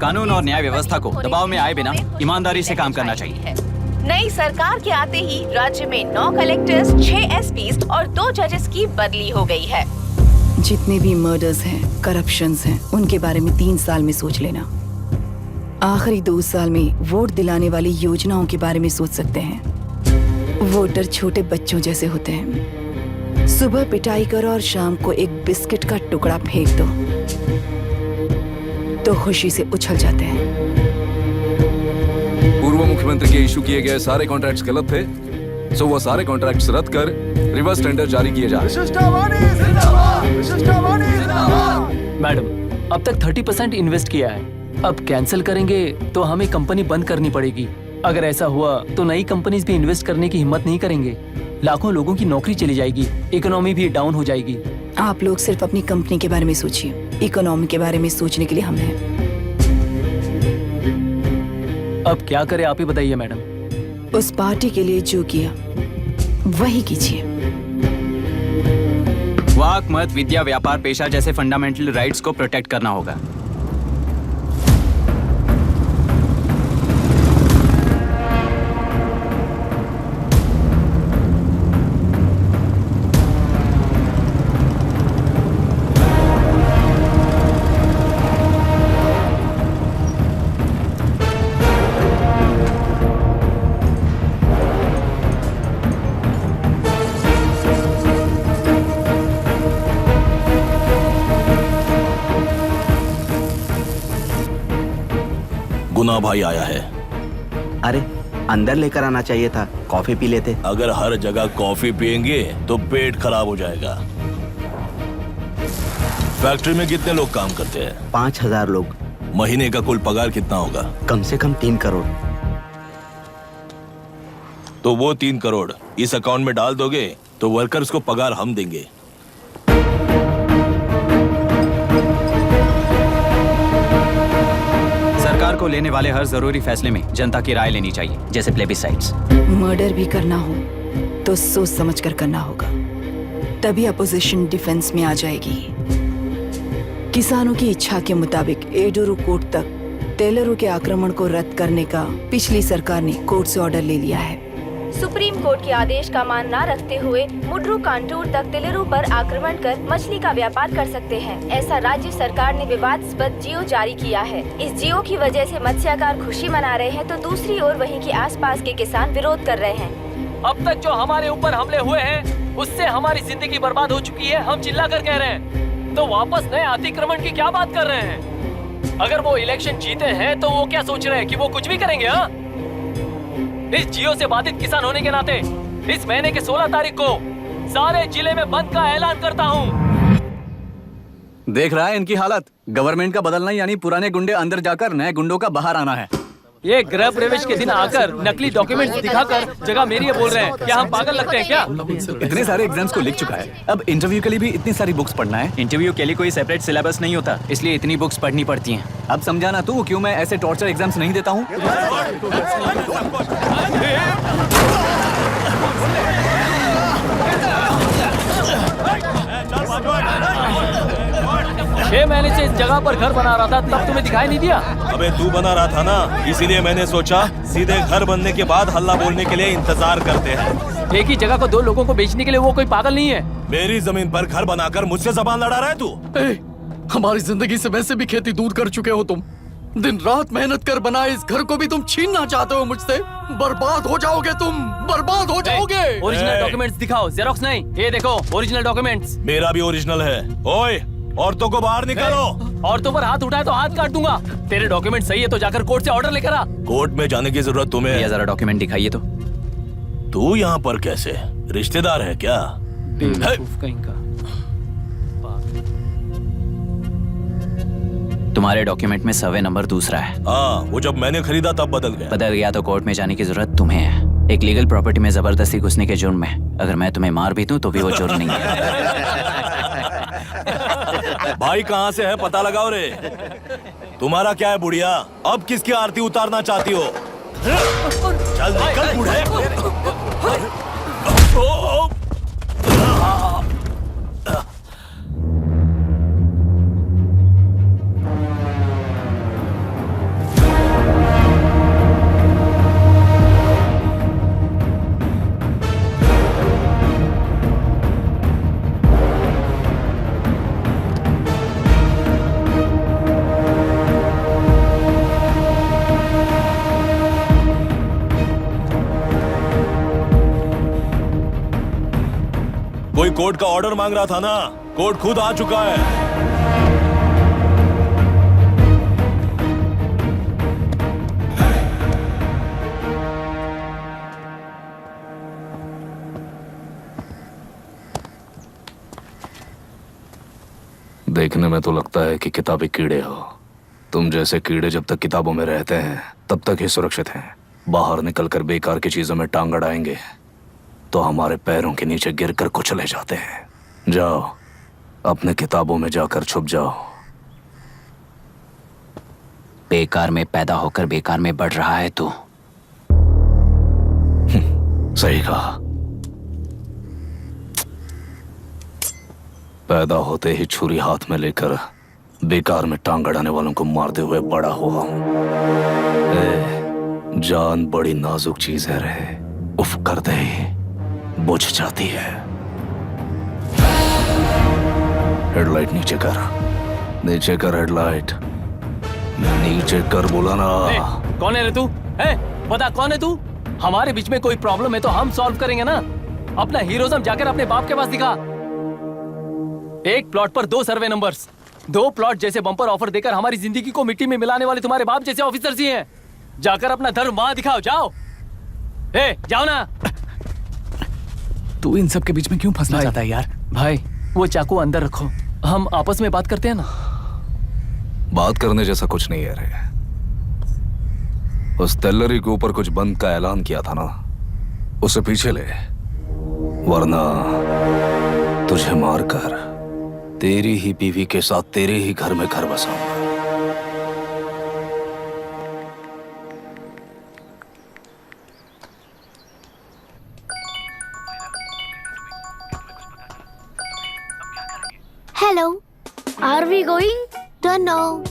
कानून और न्याय व्यवस्था को दबाव में आए बिना ईमानदारी से काम करना चाहिए। नई सरकार के आते ही राज्य में 9 कलेक्टर्स, 6 एसपीज और 2 जजेस की बदली हो गई है। जितने भी मर्डर्स हैं, करप्शंस हैं, उनके बारे में 3 साल में सोच लेना। आखिरी 2 साल में वोट दिलाने वाली योजनाओं के बारे में सोच सकते हैं। वोटर छोटे बच्चों जैसे होते हैं। सुबह पिटाई करो और शाम को एक बिस्किट का टुकड़ा फेंक दो तो खुशी से उछल जाते हैं। पूर्व मुख्यमंत्री के इशू किए गए सारे कॉन्ट्रैक्ट्स गलत थे, सो वो सारे कॉन्ट्रैक्ट्स रद्द कर रिवर्स टेंडर जारी किए जा रहे हैं। मैडम, अब तक 30% इन्वेस्ट किया है, अब कैंसिल करेंगे तो हमें कंपनी बंद करनी पड़ेगी। अगर ऐसा हुआ तो नई कंपनीज भी इन्वेस्ट करने की हिम्मत नहीं करेंगे। लाखों लोगों की नौकरी चली जाएगी, इकोनॉमी भी डाउन हो जाएगी। आप लोग सिर्फ अपनी कंपनी के बारे में सोचिए, इकोनॉमी के बारे में सोचने के लिए हम हैं। अब क्या करें आप ही बताइए मैडम। उस पार्टी के लिए जो किया वही कीजिए। वाक, मत, विद्या, व्यापार, पेशा जैसे फंडामेंटल राइट्स को प्रोटेक्ट करना होगा। गुना भाई आया है। अरे अंदर लेकर आना चाहिए था, कॉफी पी लेते। अगर हर जगह कॉफी पियेंगे तो पेट खराब हो जाएगा। फैक्ट्री में कितने लोग काम करते हैं? 5000 लोग। महीने का कुल पगार कितना होगा? कम से कम 3 करोड़। तो वो 3 करोड़ इस अकाउंट में डाल दोगे तो वर्कर्स को पगार हम देंगे। सरकार को लेने वाले हर जरूरी फैसले में जनता की राय लेनी चाहिए, जैसे प्लेबिसाइट्स। मर्डर भी करना हो तो सोच समझ कर करना होगा, तभी अपोजिशन डिफेंस में आ जाएगी। किसानों की इच्छा के मुताबिक एडोरू कोर्ट तक टेलरों के आक्रमण को रद्द करने का पिछली सरकार ने कोर्ट से ऑर्डर ले लिया है। सुप्रीम कोर्ट के आदेश का मान न रखते हुए मुड्रू कांटूर तक टेलरों पर आक्रमण कर मछली का व्यापार कर सकते हैं, ऐसा राज्य सरकार ने विवादास्पद जियो जारी किया है। इस जियो की वजह से मत्स्यकार खुशी मना रहे हैं तो दूसरी ओर वहीं के आसपास के किसान विरोध कर रहे हैं। अब तक जो हमारे ऊपर हमले हुए हैं उससे हमारी जिंदगी बर्बाद हो चुकी है। हम चिल्ला कर कह रहे हैं तो वापस नए अतिक्रमण की क्या बात कर रहे हैं? अगर वो इलेक्शन जीते हैं तो वो क्या सोच रहे हैं कि वो कुछ भी करेंगे? हाँ, इस जियो से बाधित किसान होने के नाते इस महीने के 16 तारीख को सारे जिले में बंद का ऐलान करता हूँ। देख रहा है इनकी हालत। गवर्नमेंट का बदलना यानी पुराने गुंडे अंदर जाकर नए गुंडों का बाहर आना है। ये गृह प्रवेश के दिन आकर नकली डॉक्यूमेंट्स दिखाकर जगह मेरी है बोल रहे हैं। क्या हम पागल लगते हैं क्या? इतने सारे एग्जाम्स को लिख चुका है, अब इंटरव्यू के लिए भी इतनी सारी बुक्स पढ़ना है। इंटरव्यू के लिए कोई सेपरेट सिलेबस नहीं होता, इसलिए इतनी बुक्स पढ़नी पड़ती हैं। अब समझाना तू क्यों मैं ऐसे टॉर्चर एग्जाम्स नहीं देता हूँ। 6 महीने से इस जगह पर घर बना रहा था, तब तुम्हें दिखाई नहीं दिया? अबे तू बना रहा था ना, इसीलिए मैंने सोचा सीधे घर बनने के बाद हल्ला बोलने के लिए इंतजार करते हैं। एक ही जगह को 2 लोगों को बेचने के लिए वो कोई पागल नहीं है। मेरी जमीन पर घर बनाकर मुझसे जबान लड़ा रहा है तू। हमारी जिंदगी से वैसे भी खेती दूर कर चुके हो तुम। दिन रात मेहनत कर बनाए इस घर को भी तुम छीनना चाहते हो मुझसे। बर्बाद हो जाओगे तुम, बर्बाद हो जाओगे। ओरिजिनल डॉक्यूमेंट्स दिखाओ, जेरोक्स नहीं। ये देखो ओरिजिनल डॉक्यूमेंट्स। मेरा भी ओरिजिनल है। ओए, औरतों को बाहर निकालो। औरतों पर हाथ उठाए तो हाथ काट दूंगा। तेरे डॉक्यूमेंट सही है तो जाकर कोर्ट से ऑर्डर लेकर आ। कोर्ट में जाने की जरूरत तुम्हें? ये जरा डॉक्यूमेंट दिखाइए तो। तू यहाँ पर कैसे? रिश्तेदार है क्या? कहीं का। तुम्हारे डॉक्यूमेंट में सर्वे नंबर दूसरा है। हाँ, वो जब मैंने खरीदा तब बदल गया। बदल गया तो कोर्ट में जाने की जरूरत तुम्हें है। एक लीगल प्रॉपर्टी में जबरदस्ती घुसने के जुर्म में अगर मैं तुम्हें मार भी दूं तो भी वो जुर्म नहीं है। भाई कहाँ से है पता लगाओ रे। तुम्हारा क्या है बुढ़िया, अब किसकी आरती उतारना चाहती हो? चल निकल बूढ़े। कोई कोर्ट का ऑर्डर मांग रहा था ना, कोर्ट खुद आ चुका है। देखने में तो लगता है कि किताबी कीड़े हो। तुम जैसे कीड़े जब तक किताबों में रहते हैं तब तक ही सुरक्षित हैं। बाहर निकलकर बेकार की चीजों में टांग अड़ाएंगे तो हमारे पैरों के नीचे गिरकर कुचले जाते हैं। जाओ अपने किताबों में जाकर छुप जाओ। बेकार में पैदा होकर बेकार में बढ़ रहा है तू। सही कहा। पैदा होते ही छुरी हाथ में लेकर बेकार में टांग अड़ाने वालों को मारते हुए बड़ा हुआ हूं। जान बड़ी नाजुक चीज है रे, उफ करते ही बुझ जाती है। हेडलाइट नीचे कर, नीचे कर हेडलाइट, नीचे कर बोला ना। कौन है रे तू? बता कौन है तू? हमारे बीच में कोई प्रॉब्लम है तो हम सॉल्व करेंगे ना। अपना हीरोइज्म जाकर अपने बाप के पास दिखा। एक प्लॉट पर 2 सर्वे नंबर्स, 2 प्लॉट जैसे बम्पर ऑफर देकर हमारी जिंदगी को मिट्टी में मिलाने वाले तुम्हारे बाप जैसे ऑफिसर्स ही हैं। जाकर अपना धर्म वहां दिखाओ, जाओ। जाओ ना। तू इन सब के बीच में क्यों फंसना चाहता है यार? भाई वो चाकू अंदर रखो, हम आपस में बात करते हैं ना। बात करने जैसा कुछ नहीं है रे। उस तेलरी के ऊपर कुछ बंद का ऐलान किया था ना, उसे पीछे ले, वरना तुझे मारकर तेरी ही बीवी के साथ तेरे ही घर में घर बसाऊंगा। Hello. Are we going? Don't know.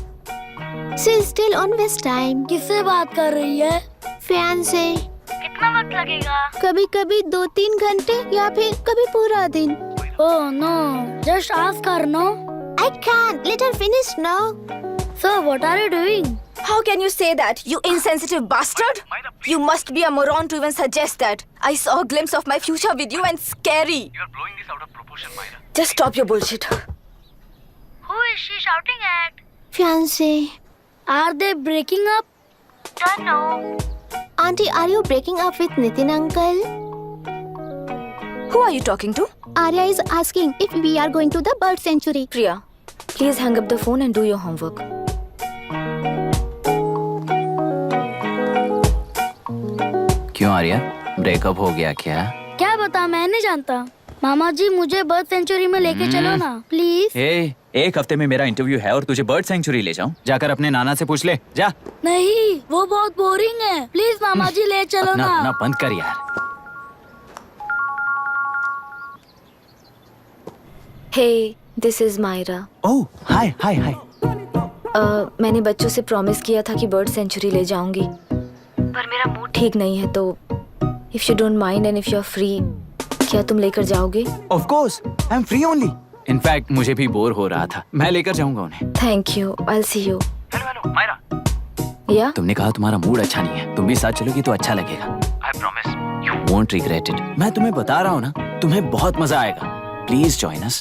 She's still on West time. किससे बात कर रही है? Fiancé. कितना वक्त लगेगा? कभी कभी 2-3 घंटे या फिर कभी पूरा दिन। Oh no. Just ask her, no? I can't. Let her finish now. So what are you doing? How can you say that, you insensitive bastard? You must be a moron to even suggest that. I saw a glimpse of my future with you and scary. You're blowing this out of proportion, Myra. Just stop your bullshit. Who is she shouting at? Fiancé. Are they breaking up? Don't know. Auntie, are you breaking up with Nitin uncle? Who are you talking to? Arya is asking if we are going to the bird sanctuary. Priya, please hang up the phone and do your homework. क्यों आर्या, ब्रेकअप हो गया क्या? क्या बता, मैं नहीं जानता। मामा जी मुझे बर्ड सेंचुरी में लेके चलो ना प्लीज। एक हफ्ते में मेरा इंटरव्यू है और तुझे बर्ड सेंचुरी ले जाऊं? जाकर अपने नाना से पूछ ले, जा। नहीं, वो बहुत बोरिंग है, प्लीज मामा जी ले चलो ना। अपना बंद कर यार। Hey, this is Myra. ओह, हाय हाय हाय। मैंने बच्चों से प्रॉमिस किया था कि बर्ड सेंचुरी ले जाऊंगी, पर मेरा मूड ठीक नहीं है, तो if you don't mind and if you are free, क्या तुम लेकर जाओगे? Of course, I'm free only. In fact मुझे भी बोर हो रहा था, मैं लेकर जाऊंगा उन्हें। Thank you, I'll see you. Hello Myra. Yeah? तुमने कहा तुम्हारा मूड अच्छा नहीं है, तुम भी साथ चलोगी तो अच्छा लगेगा। I promise. You won't regret it. मैं तुम्हें बता रहा हूँ ना, तुम्हें बहुत मजा आएगा। Please join us.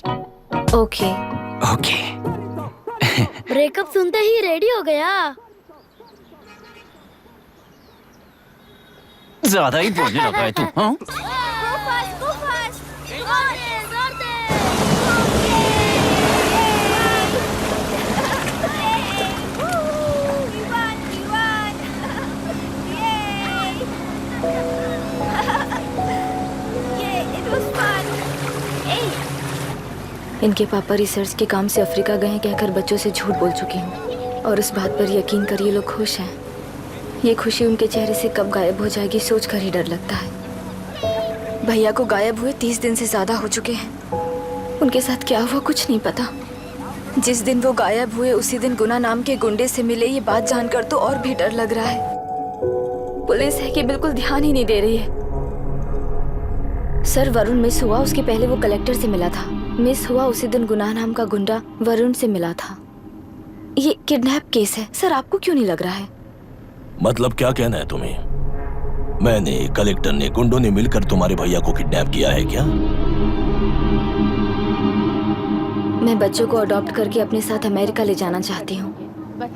Okay. Okay. Breakup सुनते ही रेडी हो गया। ज्यादा ही बोलने लगा है तू, हाँ? इनके पापा रिसर्च के काम से अफ्रीका गए हैं कहकर बच्चों से झूठ बोल चुकी हूँ, और उस बात पर यकीन कर ये लोग खुश हैं। ये खुशी उनके चेहरे से कब गायब हो जाएगी सोच कर ही डर लगता है। भैया को गायब हुए 30 दिन से ज़्यादा हो चुके हैं। उनके साथ क्या हुआ कुछ नहीं पता। जिस दिन वो गायब हुए उसी दिन गुना नाम के गुंडे से मिले, ये बात जानकर तो और भी डर लग रहा है। पुलिस है कि बिल्कुल ध्यान ही नहीं दे रही है। सर, वरुण मिस हुआ उसके पहले वो कलेक्टर से मिला था। मिस हुआ उसी दिन गुनाह नाम का गुंडा वरुण से मिला था। ये किडनैप केस है सर, आपको क्यों नहीं लग रहा है? मतलब क्या कहना है तुम्हें? मैंने, कलेक्टर ने, गुंडों ने मिलकर तुम्हारे भैया को किडनैप किया है क्या? मैं बच्चों को अडॉप्ट करके अपने साथ अमेरिका ले जाना चाहती हूँ।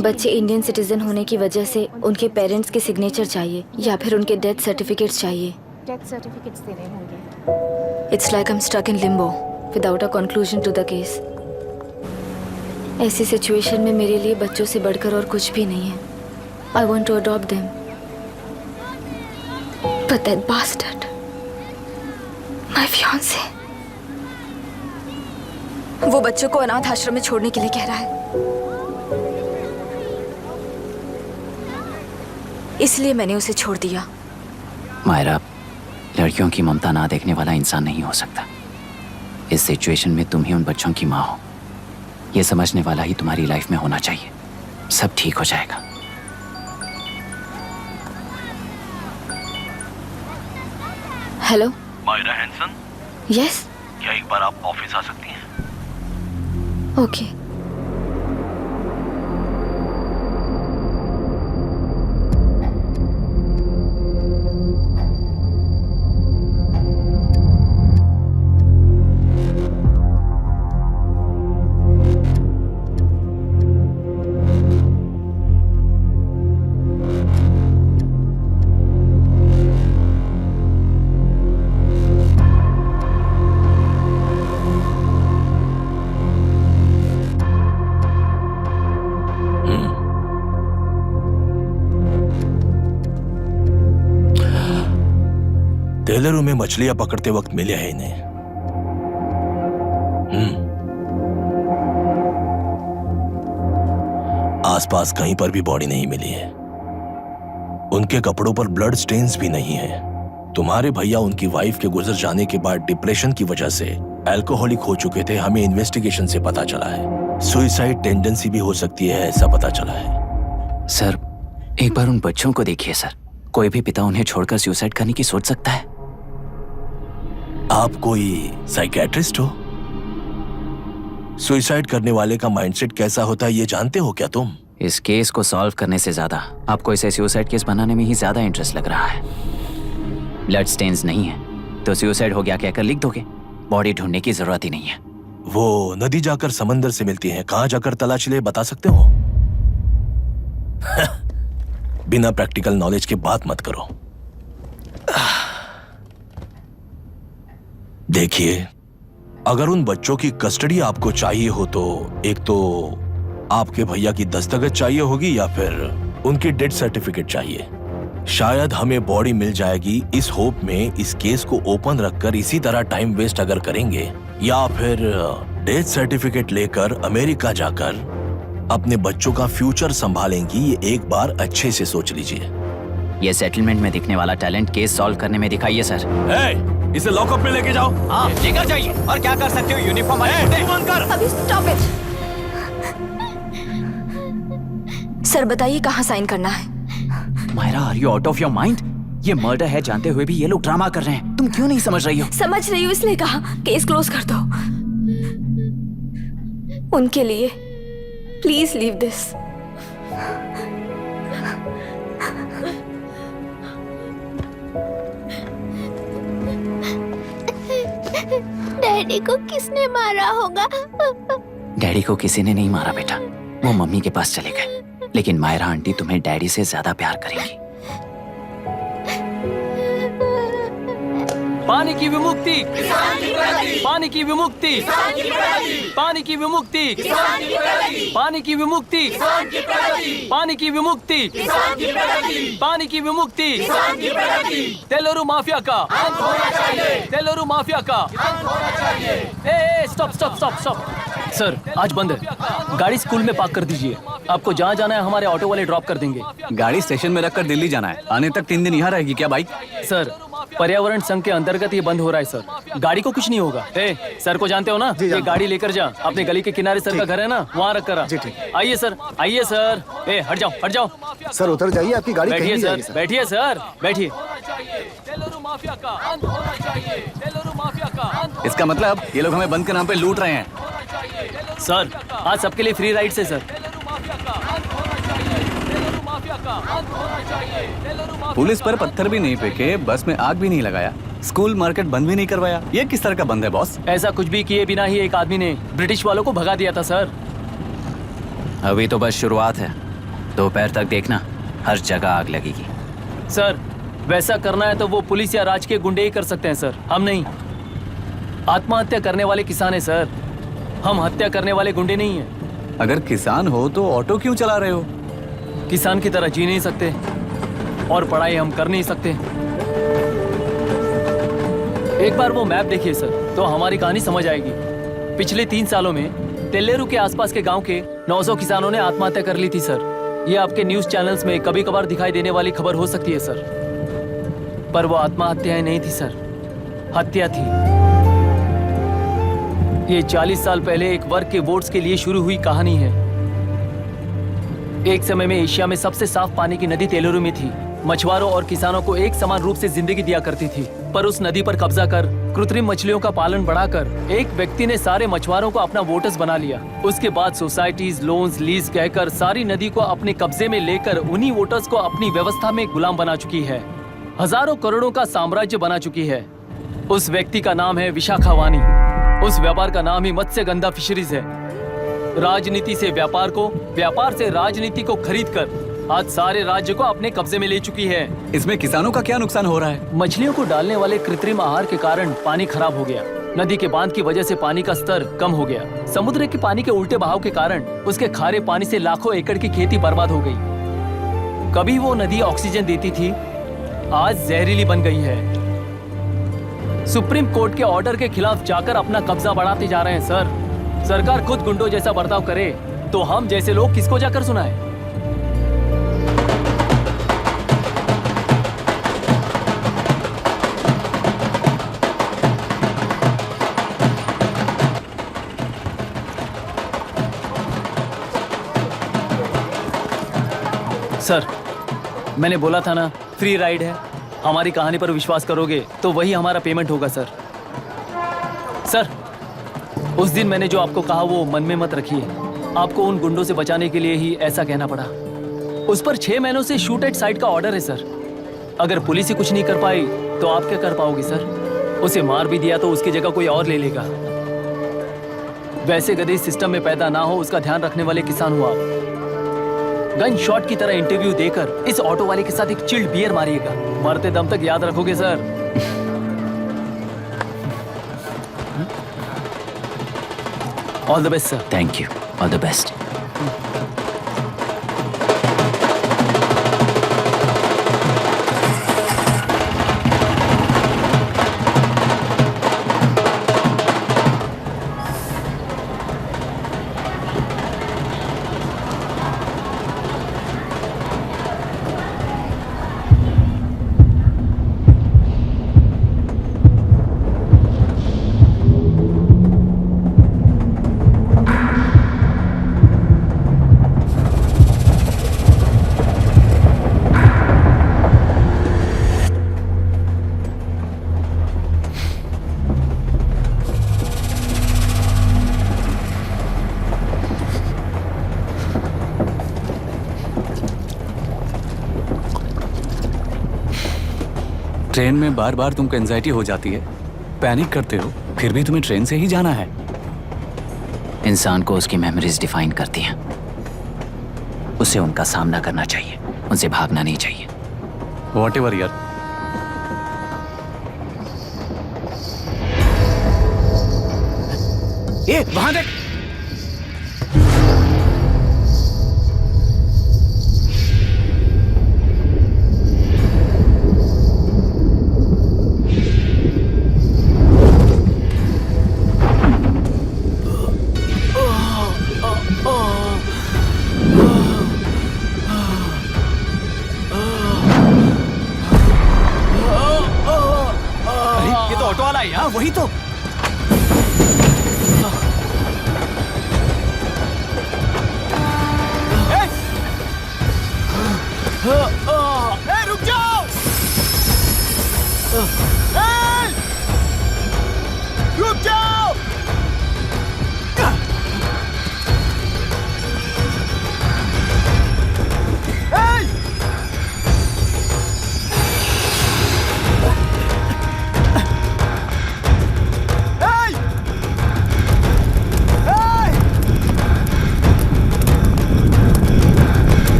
बच्चे इंडियन सिटीजन होने की वजह से उनके पेरेंट्स के सिग्नेचर चाहिए या फिर उनके डेथ सर्टिफिकेट्स चाहिए। डेथ सर्टिफिकेट्स देने होंगे। It's like I am stuck in limbo without a conclusion to the case. ऐसी सिचुएशन में मेरे लिए बच्चों से बढ़कर और कुछ भी नहीं है। I want to adopt them, but that bastard, my fiance, वो बच्चों को अनाथ आश्रम में छोड़ने के लिए कह रहा है। इसलिए मैंने उसे छोड़ दिया। मायरा, लड़कियों की ममता ना देखने वाला इंसान नहीं हो सकता। इस सिचुएशन में तुम ही उन बच्चों की माँ हो, ये समझने वाला ही तुम्हारी लाइफ में होना चाहिए। सब ठीक हो जाएगा। हेलो मायरा हैंसन, यस, क्या एक बार आप ऑफिस आ सकती हैं? ओके। टेलरों में मछलियां पकड़ते वक्त मिले हैं इन्हें। आसपास कहीं पर भी बॉडी नहीं मिली है। उनके कपड़ों पर ब्लड स्टेन्स भी नहीं है। तुम्हारे भैया उनकी वाइफ के गुजर जाने के बाद डिप्रेशन की वजह से अल्कोहलिक हो चुके थे। हमें इन्वेस्टिगेशन से पता चला है सुसाइड टेंडेंसी भी हो सकती है, ऐसा पता चला है। सर, एक बार उन बच्चों को देखिए सर। कोई भी पिता उन्हें छोड़कर सुसाइड करने की सोच सकता है? आप कोई साइकियाट्रिस्ट हो? सुसाइड करने वाले का माइंडसेट कैसा होता है ये जानते हो क्या तुम? इस केस को सॉल्व करने से ज्यादा आपको इसे सुसाइड केस बनाने में ही ज्यादा इंटरेस्ट लग रहा है। ब्लड स्टेन्स नहीं है तो सुसाइड हो गया कहकर लिख दोगे। बॉडी ढूंढने की जरूरत ही नहीं है। वो नदी जाकर समंदर से मिलती है, कहां जाकर तलाश ले बता सकते हो? बिना प्रैक्टिकल नॉलेज के बात मत करो। देखिए, अगर उन बच्चों की कस्टडी आपको चाहिए हो तो एक तो आपके भैया की दस्तखत चाहिए होगी या फिर उनकी डेथ सर्टिफिकेट चाहिए। शायद हमें बॉडी मिल जाएगी इस होप में इस केस को ओपन रखकर इसी तरह टाइम वेस्ट अगर करेंगे, या फिर डेथ सर्टिफिकेट लेकर अमेरिका जाकर अपने बच्चों का फ्यूचर संभालेंगी। ये एक बार अच्छे से सोच लीजिए। ये सेटलमेंट में दिखने वाला टैलेंट केस सॉल्व करने में दिखाइए सर। इसे लॉकअप में लेके जाओ। हाँ, लेकर जाइए। और क्या कर सकते हो? यूनिफॉर्म बंद कर। अभी स्टॉप इट। सर बताइए कहाँ साइन करना है? Myra, are you out of your mind? ये मर्डर है जानते हुए भी ये लोग ड्रामा कर रहे हैं। तुम क्यों नहीं समझ रही हो? समझ रही हूँ, इसलिए कहा केस क्लोज कर दो। उनके लिए प्लीज लीव दिस। डैडी को किसने मारा होगा? डैडी को किसी ने नहीं मारा बेटा, वो मम्मी के पास चले गए। लेकिन मायरा आंटी तुम्हें डैडी से ज्यादा प्यार करेंगी। पानी की विमुक्ति, पानी की विमुक्ति, पानी की विमुक्ति, पानी की विमुक्ति, पानी की विमुक्ति, पानी की विमुक्ति, तेलुरु माफिया का अंत होना चाहिए, तेलुरु माफिया का अंत होना चाहिए। Stop stop stop stop. Sir आज बंद है, गाड़ी स्कूल में पार्क कर दीजिए। आपको जहाँ जाना है हमारे ऑटो वाले ड्रॉप कर देंगे। गाड़ी स्टेशन में रखकर दिल्ली जाना है, आने तक 3 दिन यहाँ रहेगी क्या बाइक? सर पर्यावरण संघ के अंतर्गत ये बंद हो रहा है सर, गाड़ी को कुछ नहीं होगा। सर को जानते हो ना, ये गाड़ी लेकर जा, अपने गली के किनारे सर का घर है ना, वहाँ रख कर आ। आइए सर, आइए सर। हट जाओ हट जाओ सर, उतर जाइए, आपकी गाड़ी बैठिए कहीं नहीं सर, जाएगी, सर। बैठिए सर, बैठिए। तेलुरु माफिया का अंत होना चाहिए, तेलुरु माफिया का अंत। इसका मतलब ये लोग हमें बंद के नाम पे लूट रहे हैं। सर आज सबके लिए फ्री राइड से सर। पुलिस पर पत्थर भी नहीं फेंके, बस में आग भी नहीं लगाया, स्कूल मार्केट बंद भी नहीं करवाया, ये किस तरह का बंद है बॉस? ऐसा कुछ भी किए बिना ही एक आदमी ने ब्रिटिश वालों को भगा दिया था सर। अभी तो बस शुरुआत है, दोपहर तक देखना हर जगह आग लगेगी। सर वैसा करना है तो वो पुलिस या राज के गुंडे ही कर सकते हैं सर, हम नहीं। आत्महत्या करने वाले किसान हैं सर, हम हत्या करने वाले गुंडे नहीं हैं। अगर किसान हो तो ऑटो क्यों चला रहे हो? किसान की तरह जी नहीं सकते और पढ़ाई हम कर नहीं सकते। एक बार वो मैप देखिए सर, तो हमारी कहानी समझ आएगी। पिछले 3 सालों में तेल्लेरू के आसपास के गांव के 900 किसानों ने आत्महत्या कर ली थी सर। ये आपके न्यूज चैनल्स में कभी कभार दिखाई देने वाली खबर हो सकती है सर, पर वो आत्महत्याएं नहीं थी सर, हत्या थी। ये 40 साल पहले एक वर्ग के वोट्स के लिए शुरू हुई कहानी है। एक समय में एशिया में सबसे साफ पानी की नदी तेलुरु में थी। मछुआरों और किसानों को एक समान रूप से जिंदगी दिया करती थी, पर उस नदी पर कब्जा कर कृत्रिम मछलियों का पालन बढ़ाकर एक व्यक्ति ने सारे मछुआरों को अपना वोटर्स बना लिया। उसके बाद सोसाइटीज, लोन्स, लीज कहकर सारी नदी को अपने कब्जे में लेकर उन्हीं वोटर्स को अपनी व्यवस्था में गुलाम बना चुकी है, हजारों करोड़ों का साम्राज्य बना चुकी है। उस व्यक्ति का नाम है विशाखावानी। उस व्यापार का नाम ही मत्स्यगंधा फिशरीज है। राजनीति से व्यापार को, व्यापार से राजनीति को खरीदकर आज सारे राज्य को अपने कब्जे में ले चुकी है। इसमें किसानों का क्या नुकसान हो रहा है? मछलियों को डालने वाले कृत्रिम आहार के कारण पानी खराब हो गया। नदी के बांध की वजह से पानी का स्तर कम हो गया। समुद्र के पानी के उल्टे बहाव के कारण उसके खारे पानी से लाखों एकड़ की खेती बर्बाद हो गई। कभी वो नदी ऑक्सीजन देती थी, आज जहरीली बन गई है। सुप्रीम कोर्ट के ऑर्डर के खिलाफ जाकर अपना कब्जा बढ़ाते जा रहे हैं सर। सरकार खुद गुंडों जैसा बर्ताव करे तो हम जैसे लोग किसको जाकर सुनाएं? सर मैंने बोला था ना, फ्री राइड है। हमारी कहानी पर विश्वास करोगे तो वही हमारा पेमेंट होगा सर। सर उस दिन मैंने जो आपको कहा वो मन में मत रखिए। आपको उन गुंडों से बचाने के लिए ही ऐसा कहना पड़ा। उस पर 6 महीनों से शूट एट साइट का ऑर्डर है सर। अगर पुलिस ही कुछ नहीं कर पाई तो आप क्या कर पाओगे सर? उसे मार भी दिया तो उसकी जगह कोई और ले लेगा। वैसे गधे सिस्टम में पैदा ना हो उसका ध्यान रखने वाले किसान हो आप। गन शॉट की तरह इंटरव्यू देकर इस ऑटो वाले के साथ एक चिल्ड बियर मारिएगा। मरते दम तक याद रखोगे sir. All the best sir. Thank you, all the best. Train में बार बार तुमको एंजाइटी हो जाती है, पैनिक करते हो, फिर भी तुम्हें ट्रेन से ही जाना है। इंसान को उसकी मेमोरीज डिफाइन करती हैं। उसे उनका सामना करना चाहिए, उनसे भागना नहीं चाहिए। व्हाटएवर यार। ए, वहां देख। ये तो ऑटो वाला है यार। वही तो। रुक जाओ। रुक जाओ।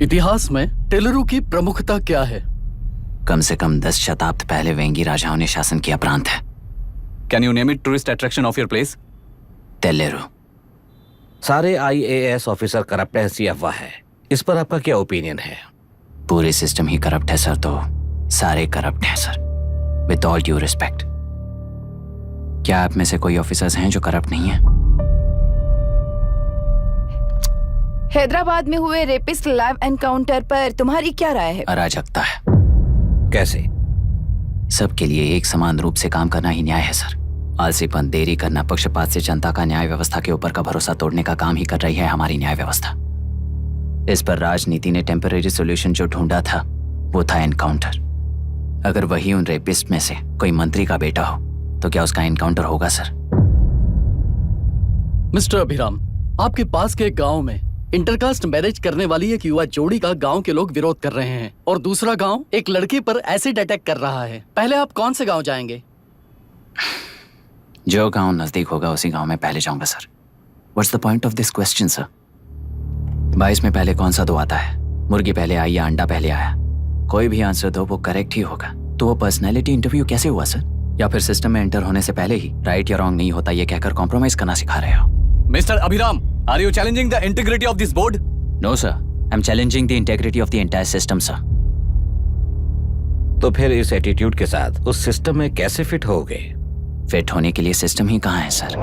इतिहास में टेलरू की प्रमुखता क्या है? कम से कम 10 शताब्दी पहले वेंगी राजाओं ने शासन किया प्रांत है। Can you name it tourist attraction of your place? टेलेरू। सारे IAS ऑफिसर करप्ट है, ऐसी अफवाह है। इस पर आपका क्या ओपिनियन है? पूरे सिस्टम ही करप्ट है सर, तो सारे करप्ट हैं sir, with all due respect. क्या आप में से कोई ऑफिसर्स हैं जो करप्ट नहीं है? हैदराबाद में हुए रेपिस्ट लाइव एनकाउंटर पर तुम्हारी क्या राय है? अराजकता है। कैसे? सबके लिए एक समान रूप से काम करना ही न्याय है सर। आलसीपन, देरी करना, पक्षपात से जनता का न्याय व्यवस्था के ऊपर का भरोसा तोड़ने का काम ही कर रही है हमारी न्याय व्यवस्था। इस पर राजनीति ने टेम्परेरी सोल्यूशन जो ढूंढा था वो था एनकाउंटर। अगर वही उन रेपिस्ट में से कोई मंत्री का बेटा हो तो क्या उसका एनकाउंटर होगा सर? मिस्टर अभिराम, आपके पास के गांव में इंटरकास्ट मैरिज करने वाली एक युवा जोड़ी का गांव के लोग विरोध कर रहे हैं और दूसरा गांव एक लड़की पर एसिड अटैक कर रहा है। पहले आप कौन से गांव जाएंगे? जो गांव नजदीक होगा उसी गांव में पहले जाऊंगा sir. What's the point of this question sir? 22 में पहले कौन सा दो आता है? मुर्गी पहले आई या अंडा पहले आया? कोई भी आंसर दो वो करेक्ट ही होगा। तो वो पर्सनैलिटी इंटरव्यू कैसे हुआ सर? या फिर सिस्टम में एंटर होने से पहले ही राइट या रॉन्ग नहीं होता ये कहकर कॉम्प्रोमाइज करना सिखा रहे हो? Mister Abhiram, are you challenging the integrity of this board? No sir, I am challenging the integrity of the entire system sir. तो फिर इस एटीट्यूड के साथ उस सिस्टम में कैसे फिट होगे? फिट होने के लिए सिस्टम ही कहाँ है सर?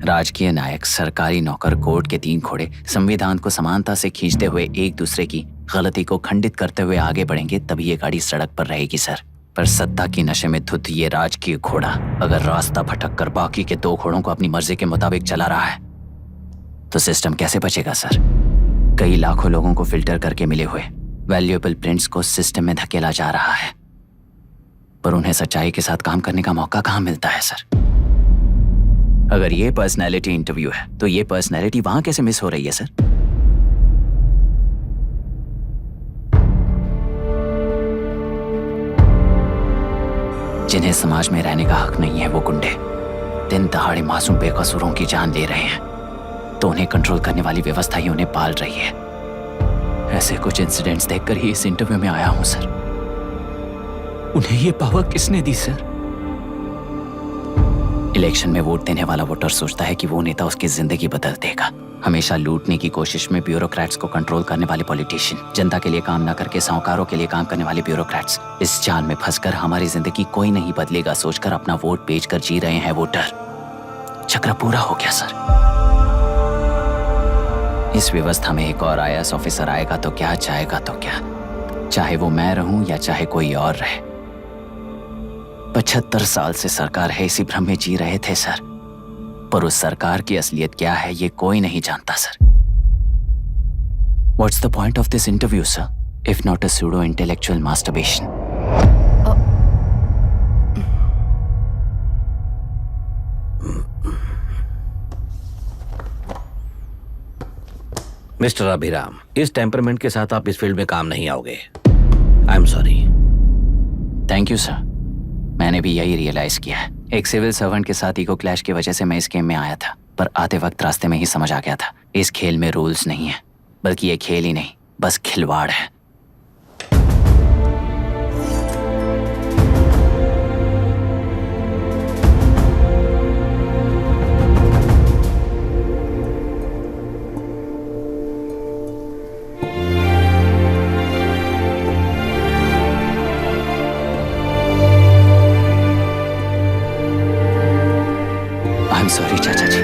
राजकीय नायक, सरकारी नौकर, कोर्ट के 3 घोड़े संविधान को समानता से खींचते हुए एक दूसरे की गलती को खंडित करते हुए आगे बढ़ेंगे तभी ये गाड़ी सड़क पर रहेगी सर। पर सत्ता की नशे में धुत ये राजकीय घोड़ा अगर रास्ता भटक कर बाकी के 2 घोड़ों को अपनी मर्जी के मुताबिक चला रहा है तो सिस्टम कैसे बचेगा सर? कई लाखों लोगों को फिल्टर करके मिले हुए वैल्यूएबल प्रिंट्स को सिस्टम में धकेला जा रहा है, पर उन्हें सच्चाई के साथ काम करने का मौका कहाँ मिलता है सर? अगर ये पर्सनैलिटी इंटरव्यू है तो ये पर्सनैलिटी वहां कैसे मिस हो रही है सर? जिन्हें समाज में रहने का हक नहीं है वो गुंडे दिन दहाड़े मासूम बेकसूरों की जान ले रहे हैं, तो उन्हें कंट्रोल करने वाली व्यवस्था ही उन्हें पाल रही है। ऐसे कुछ इंसिडेंट्स देखकर ही इस इंटरव्यू में आया हूं सर। उन्हें ये पावर किसने दी सर? इलेक्शन में वोट देने वाला वोटर सोचता है कि वो नेता उसकी जिंदगी बदल देगा। हमेशा लूटने की कोशिश में ब्यूरोक्रेट्स को कंट्रोल करने वाले पॉलिटिशियन, जनता के लिए काम न करके साहूकारों के लिए काम करने वाले ब्यूरोक्रेट्स, इस जाल में फंसकर हमारी जिंदगी कोई नहीं बदलेगा सोचकर अपना वोट बेचकर जी रहे हैं वोटर। चक्र पूरा हो गया सर। इस व्यवस्था में एक और IAS ऑफिसर आएगा तो क्या, जाएगा तो क्या, चाहे वो मैं रहूं या चाहे कोई और रहे। 75 साल से सरकार है इसी भ्रम में जी रहे थे सर, पर उस सरकार की असलियत क्या है ये कोई नहीं जानता sir. What's the point of this interview, sir? If not a pseudo-intellectual masturbation. Mister Abhiram, इस टेम्परमेंट के साथ आप इस फील्ड में काम नहीं आओगे। I am sorry. Thank you sir. मैंने भी यही रियलाइज किया है। एक सिविल सर्वेंट के साथ ईगो क्लैश की वजह से मैं इस गेम में आया था, पर आते वक्त रास्ते में ही समझ आ गया था इस खेल में रूल्स नहीं है, बल्कि ये खेल ही नहीं, बस खिलवाड़ है। I'm sorry, चाचा जी।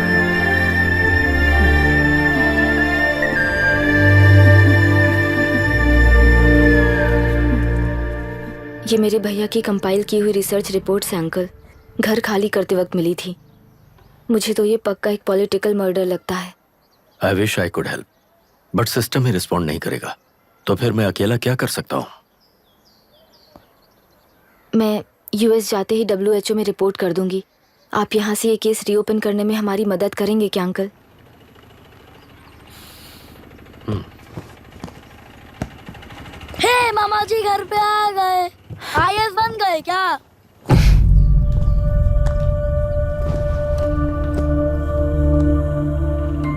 ये मेरे भैया की कंपाइल की हुई रिसर्च रिपोर्ट से अंकल, घर खाली करते वक्त मिली थी। मुझे तो ये पक्का एक पॉलिटिकल मर्डर लगता है। I wish I could help, but system he respond नहीं करेगा, तो फिर मैं अकेला क्या कर सकता हूँ? मैं यूएस जाते ही WHO में रिपोर्ट कर दूंगी। आप यहाँ से ये केस रीओपन करने में हमारी मदद करेंगे क्या अंकल? हे मामा जी घर पे आ गए। IAS बन गए क्या?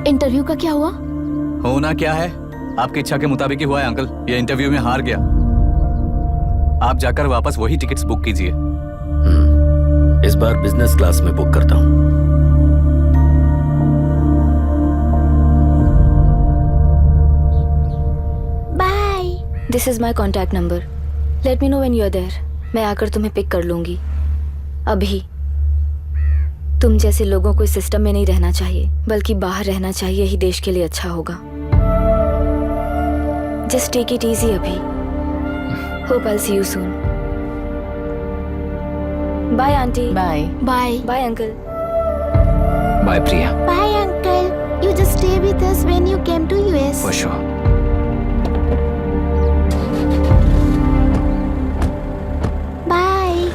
इंटरव्यू का क्या हुआ? होना क्या है, आपकी इच्छा के मुताबिक ही हुआ है अंकल। ये इंटरव्यू में हार गया। आप जाकर वापस वही टिकट्स बुक कीजिए। इस बार बिजनेस क्लास में बुक करता हूँ। Bye. This is my contact number. Let me know when you are there. मैं आकर तुम्हें पिक कर लूंगी। अभी तुम जैसे लोगों को इस सिस्टम में नहीं रहना चाहिए, बल्कि बाहर रहना चाहिए, ही देश के लिए अच्छा होगा। जस्ट टेक इट इजी अभी। Hope I see you soon. Bye aunty. Bye bye. Bye uncle. Bye Priya. Bye uncle. You just stay with us when you came to US. For sure. Bye.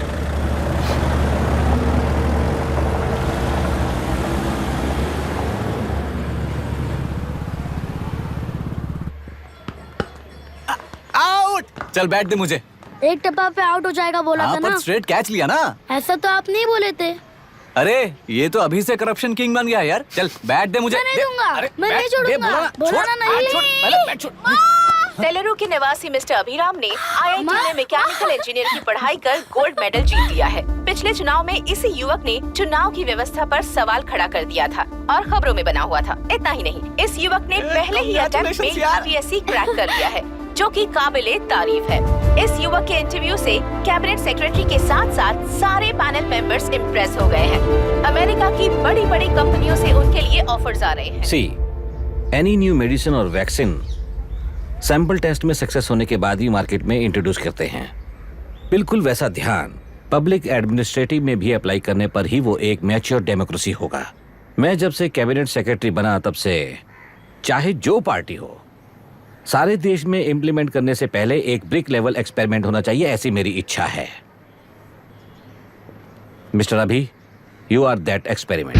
Out. चल बैठ दे मुझे। एक टप्पा पे आउट हो जाएगा बोला था ना। पर स्ट्रेट कैच लिया ना। ऐसा तो आप नहीं बोले थे। अरे ये तो अभी से करप्शन किंग बन गया यार। चल बैठ दे मुझे। मैं नहीं दूंगा। मैं नहीं छोड़ूंगा। बोला ना नहीं। तेलुरु के निवासी मिस्टर अभिराम ने IIT में मैकेनिकल इंजीनियर की पढ़ाई कर गोल्ड मेडल जीत लिया है। पिछले चुनाव में इसी युवक ने चुनाव की व्यवस्था पर सवाल खड़ा कर दिया था और खबरों में बना हुआ था। इतना ही नहीं, इस युवक ने पहले ही अटेम्प्ट में UPSC क्रैक कर लिया है, जो कि काबिले तारीफ है। इस युवक के इंटरव्यू से कैबिनेट सेक्रेटरी के साथ साथ सारे पैनल मेंबर्स इम्प्रेस हो गए हैं। अमेरिका की बड़ी बड़ी कंपनियों से उनके लिए ऑफर्स आ रहे हैं। सी एनी न्यू मेडिसिन और वैक्सीन सैंपल टेस्ट में सक्सेस होने के बाद ही मार्केट में इंट्रोड्यूस करते हैं। बिल्कुल वैसा ध्यान पब्लिक एडमिनिस्ट्रेटिव में भी अप्लाई करने पर ही वो एक मैच्योर डेमोक्रेसी होगा। मैं जब से कैबिनेट सेक्रेटरी बना तब से चाहे जो पार्टी हो, सारे देश में इम्प्लीमेंट करने से पहले एक ब्रिक लेवल एक्सपेरिमेंट होना चाहिए, ऐसी मेरी इच्छा है। मिस्टर अभी, यू आर दैट एक्सपेरिमेंट।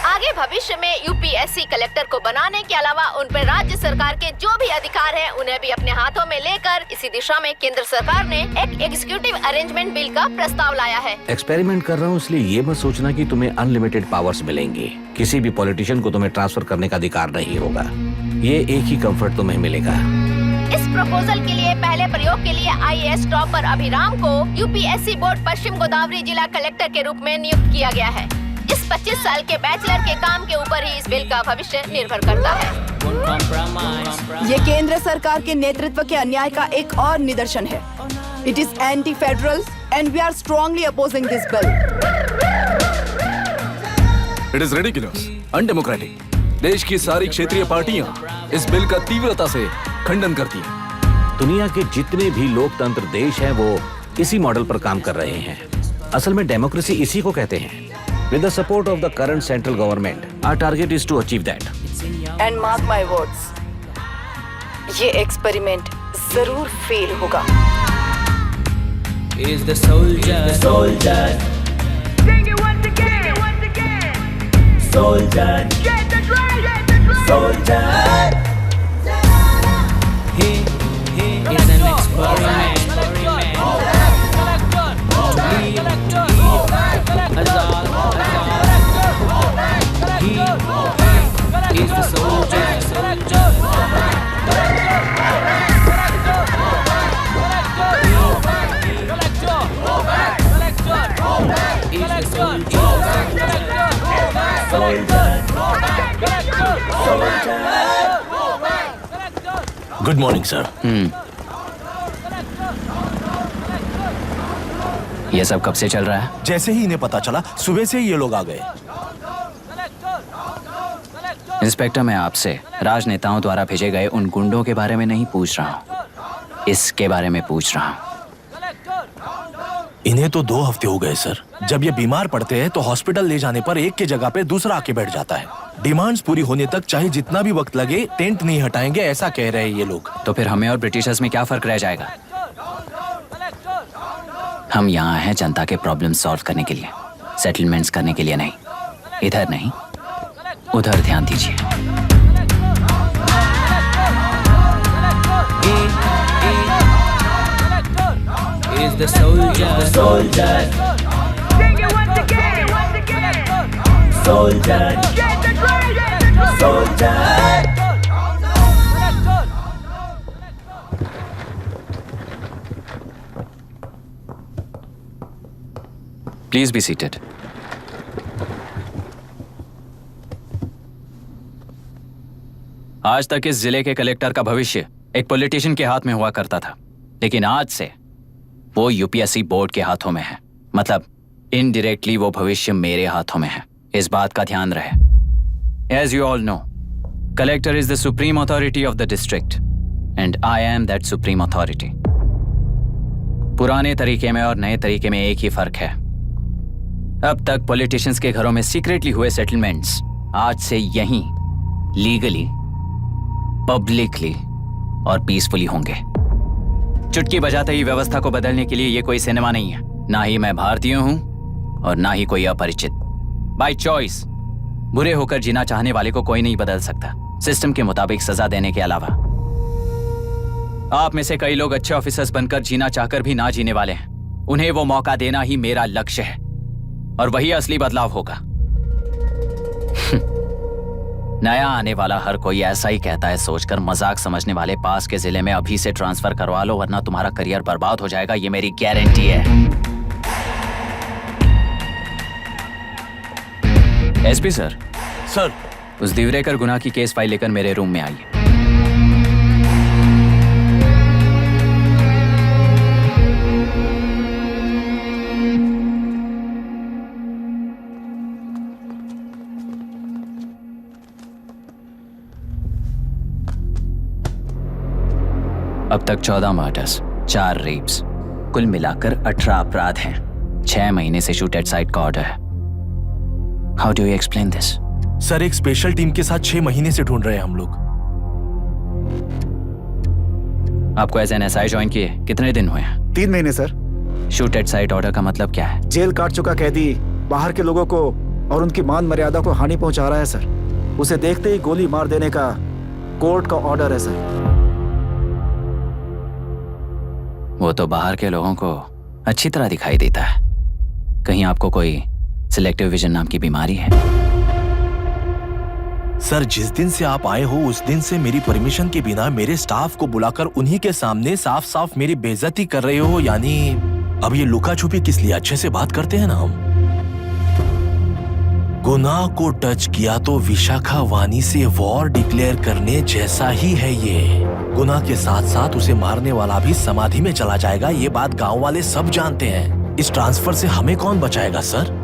आगे भविष्य में UPSC कलेक्टर को बनाने के अलावा उन पर राज्य सरकार के जो भी अधिकार हैं, उन्हें भी अपने हाथों में लेकर इसी दिशा में केंद्र सरकार ने एक एग्जीक्यूटिव अरेंजमेंट बिल का प्रस्ताव लाया है। एक्सपेरिमेंट कर रहा हूँ इसलिए ये मत सोचना कि तुम्हें अनलिमिटेड पावर्स मिलेंगे। किसी भी पॉलिटिशियन को तुम्हें ट्रांसफर करने का अधिकार नहीं होगा। ये एक ही कंफर्ट तुम्हें मिलेगा। इस प्रपोजल के लिए पहले प्रयोग के लिए IAS टॉपर अभिराम को UPSC बोर्ड पश्चिम गोदावरी जिला कलेक्टर के रूप में नियुक्त किया गया है। इस 25 साल के बैचलर के काम के ऊपर ही इस बिल का भविष्य निर्भर करता है। ये केंद्र सरकार के नेतृत्व के अन्याय का एक और निदर्शन है। It is anti federal and we are strongly opposing this bill. It is ridiculous, undemocratic. देश की सारी क्षेत्रीय पार्टियां इस बिल का तीव्रता से खंडन करती हैं। दुनिया के जितने भी लोकतंत्र देश हैं वो इसी मॉडल पर काम कर रहे हैं। असल में डेमोक्रेसी इसी को कहते हैं। With the support of the current central government, our target is to achieve that. And mark my words, ये एक्सपेरिमेंट जरूर फेल होगा। Is the soldier, soldier. Sing it once again. Soldier, Get the drum, get the drum. soldier. He is an experiment. He is the soldier. Good morning sir. ये सब कब से चल रहा है? जैसे ही इन्हें पता चला सुबह से ही ये लोग आ गए। इंस्पेक्टर, मैं आपसे राजनेताओं द्वारा भेजे गए उन गुंडों के बारे में नहीं पूछ रहा हूँ, इसके बारे में पूछ रहा हूँ। इन्हें तो 2 हफ्ते हो गए सर। जब ये बीमार पड़ते हैं तो हॉस्पिटल ले जाने पर एक के जगह पे दूसरा आके बैठ जाता है। डिमांड्स पूरी होने तक चाहे जितना भी वक्त लगे टेंट नहीं हटाएंगे, ऐसा कह रहे हैं ये लोग। तो फिर हमें और ब्रिटिशर्स में क्या फर्क रह जाएगा? हम यहाँ हैं जनता के प्रॉब्लम सॉल्व करने के लिए, सेटलमेंट्स करने के लिए नहीं। इधर नहीं, उधर ध्यान दीजिए। Is the soldier, soldier. Sing it once again. Soldier, Get the drum, get the drum. soldier. Please be seated. आज तक इस जिले के कलेक्टर का भविष्य एक पॉलिटिशियन के हाथ में हुआ करता था, लेकिन आज से वो यूपीएससी बोर्ड के हाथों में है। मतलब इनडायरेक्टली वो भविष्य मेरे हाथों में है। इस बात का ध्यान रहे। As you all know, collector is the supreme authority of the district and I am that supreme authority. पुराने तरीके में और नए तरीके में एक ही फर्क है। अब तक पॉलिटिशियंस के घरों में सीक्रेटली हुए सेटलमेंट्स आज से यहीं लीगली, पब्लिकली और पीसफुली होंगे। चुटकी बजाते ही व्यवस्था को बदलने के लिए ये कोई सिनेमा नहीं है। ना ही मैं भारतीय हूं और ना ही कोई अपरिचित। बाय चॉइस बुरे होकर जीना चाहने वाले को कोई नहीं बदल सकता, सिस्टम के मुताबिक सजा देने के अलावा। आप में से कई लोग अच्छे ऑफिसर्स बनकर जीना चाहकर भी ना जीने वाले हैं। उन्हें वो मौका देना ही मेरा लक्ष्य है और वही असली बदलाव होगा। नया आने वाला हर कोई ऐसा ही कहता है सोचकर मजाक समझने वाले पास के जिले में अभी से ट्रांसफर करवा लो वरना तुम्हारा करियर बर्बाद हो जाएगा, ये मेरी गारंटी है। SP sir. सर। उस दिवरेकर गुनाह की केस फाइल लेकर मेरे रूम में आइए। अब तक 14 मर्डर्स, 4 रेप्स, कुल मिलाकर 18 अपराध हैं। 6 महीने से शूट एट साइट का ऑर्डर है। How do you explain this? Sir, एक स्पेशल टीम के साथ 6 महीने से ढूंढ रहे हैं हम लोग। आपको एज एन एसआई ज्वाइन किए कितने दिन हुए हैं? 3 महीने sir. Shoot at site order का मतलब क्या है? जेल काट चुका कैदी बाहर के लोगों को और उनकी मान मर्यादा को हानि पहुंचा रहा है सर। उसे देखते ही गोली मार देने का कोर्ट का ऑर्डर है सर। वो तो बाहर के लोगों को अच्छी तरह दिखाई देता है। कहीं आपको कोई सिलेक्टिव विजन नाम की बीमारी है? सर, जिस दिन से आप आए हो उस दिन से मेरी परमिशन के बिना मेरे स्टाफ को बुलाकर उन्हीं के सामने साफ साफ मेरी बेइज्जती कर रहे हो। यानी अब ये लुका छुपी किस लिए? अच्छे से बात करते हैं ना हम। गुनाह को टच किया तो विशाखा वानी से वॉर डिक्लेयर करने जैसा ही है ये। गुनाह के साथ साथ उसे मारने वाला भी समाधि में चला जाएगा। ये बात गांव वाले सब जानते हैं। इस ट्रांसफर से हमें कौन बचाएगा सर?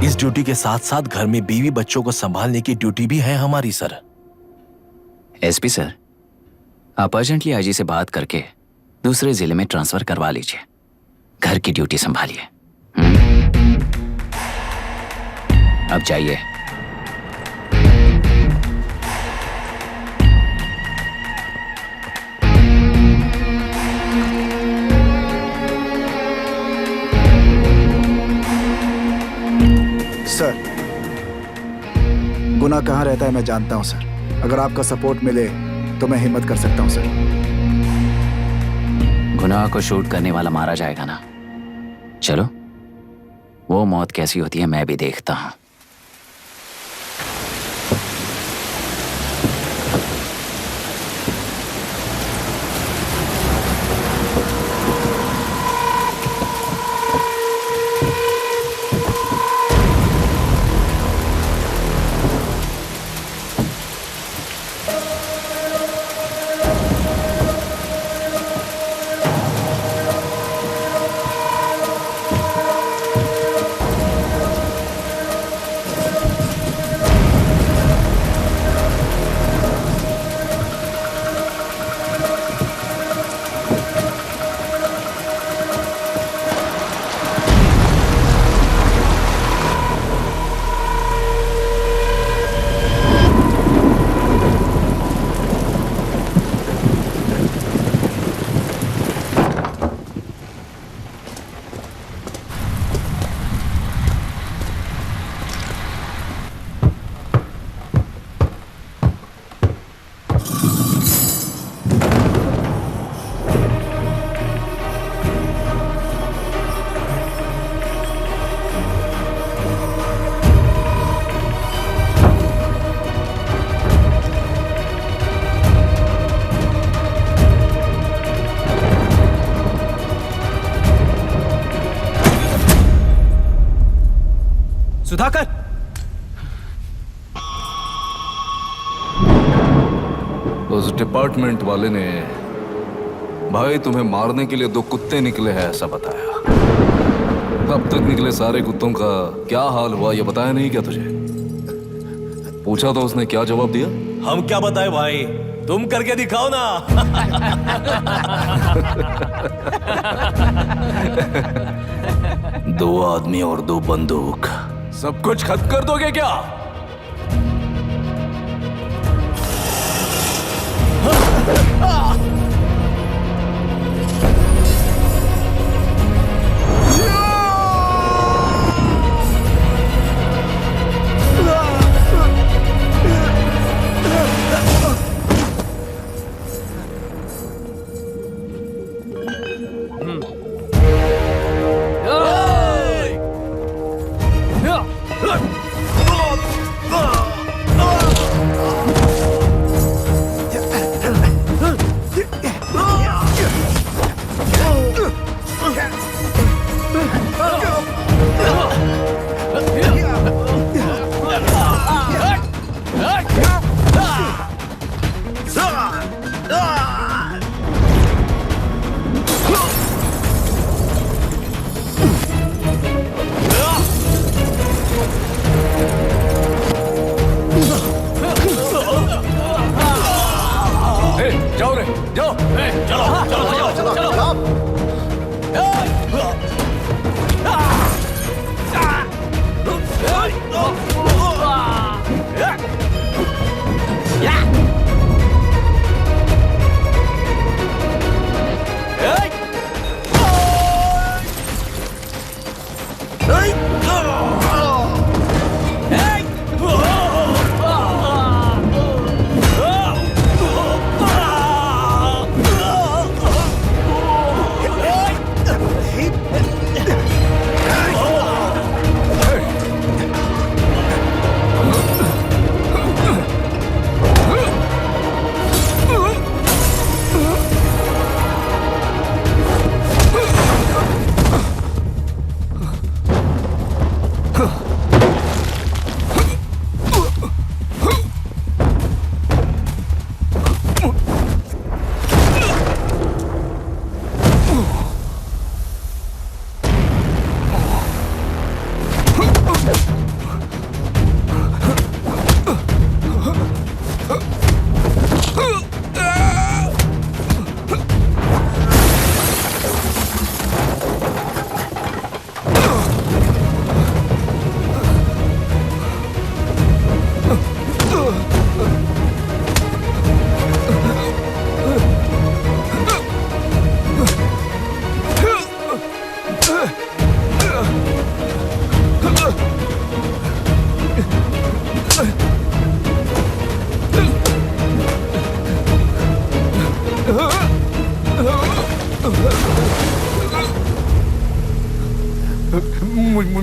इस ड्यूटी के साथ साथ घर में बीवी बच्चों को संभालने की ड्यूटी भी है हमारी सर। एसपी सर, आप अर्जेंटली आईजी से बात करके दूसरे जिले में ट्रांसफर करवा लीजिए। घर की ड्यूटी संभालिए। अब जाइए। गुनाह कहाँ रहता है मैं जानता हूँ सर। अगर आपका सपोर्ट मिले तो मैं हिम्मत कर सकता हूँ सर। गुनाह को शूट करने वाला मारा जाएगा ना। चलो, वो मौत कैसी होती है मैं भी देखता हूँ। सुधाकर, उस डिपार्टमेंट वाले ने भाई तुम्हें मारने के लिए 2 कुत्ते निकले हैं ऐसा बताया। अब तक निकले सारे कुत्तों का क्या हाल हुआ ये बताया नहीं क्या तुझे? पूछा तो उसने क्या जवाब दिया? हम क्या बताए भाई, तुम करके दिखाओ ना। 2 आदमी और 2 बंदूक, सब कुछ खत्म कर दोगे क्या? जाओ रे, जाओ। चलो।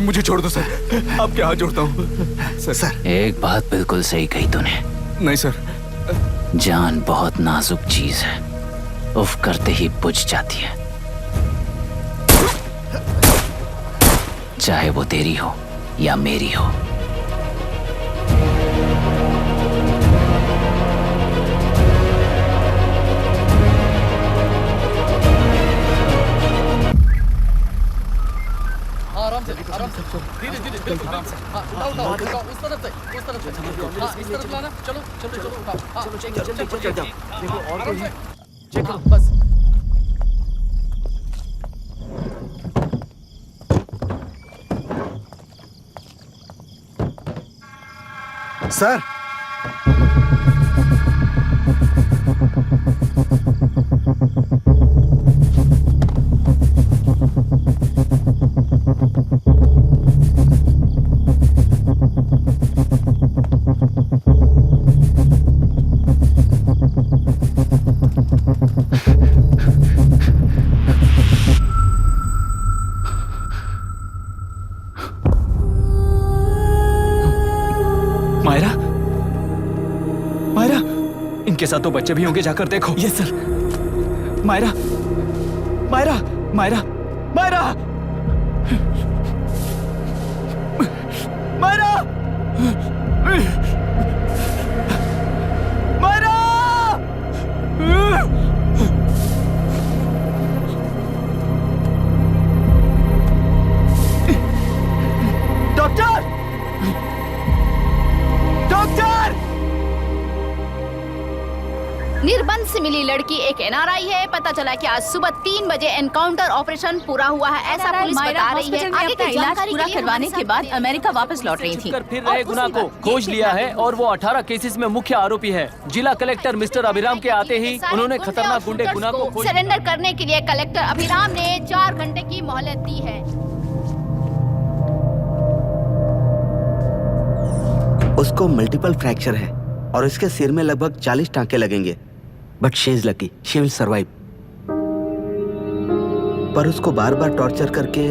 मुझे छोड़ दो सर, आपके हाथ जोड़ता हूँ सर। एक बात बिल्कुल सही कही तूने। नहीं सर। जान बहुत नाजुक चीज है, उफ करते ही बुझ जाती है, चाहे वो तेरी हो या मेरी हो। आराम से धीरे धीरे बिल्कुल आराम से। हाँ, उठाओ उस तरफ से। हाँ, इस तरफ लाना। चलो चलो चलो उठाओ। हाँ, चलो देखो और कोई चेक करो बस। सर, मायरा, मायरा, इनके साथ तो बच्चे भी होंगे, जाकर देखो। Yes sir. Myra, Myra, Myra, Myra, Myra, Myra, doctor, doctor! निर्बंध से मिली लड़की एक एनआरआई है। पता चला कि आज सुबह 3 बजे एनकाउंटर ऑपरेशन पूरा हुआ है, ऐसा पुलिस बता रही है। आगे का इलाज पूरा करवाने के बाद अमेरिका वापस लौट रही थी। फिर रहे गुनाह को खोज लिया है और वो 18 केसेस में मुख्य आरोपी है। जिला कलेक्टर मिस्टर अभिराम के आते ही उन्होंने खतरनाक गुंडे गुनाह को खोज सरेंडर करने के लिए कलेक्टर अभिराम ने 4 घंटे की मोहलत दी है। उसको मल्टीपल फ्रैक्चर है और इसके सिर में लगभग 40 टांके लगेंगे, but she is lucky, she will survive. पर उसको बार बार टॉर्चर करके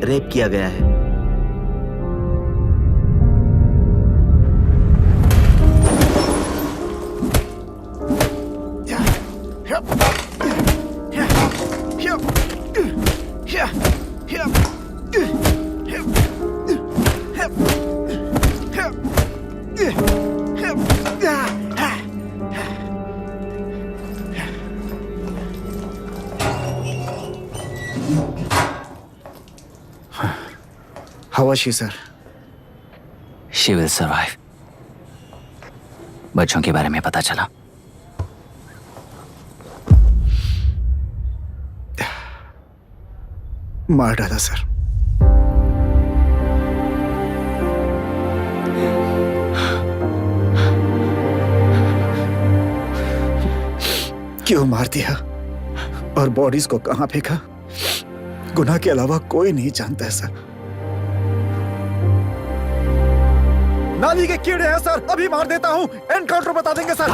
रेप किया गया है। How was she, sir? She will survive. बच्चों के बारे में पता चला? मार डाला सर। क्यों मार दिया और बॉडीज को कहां फेंका, गुनाह के अलावा कोई नहीं जानता है सर। नाली के कीड़े हैं सर, अभी मार देता हूं, एनकाउंटर बता देंगे सर।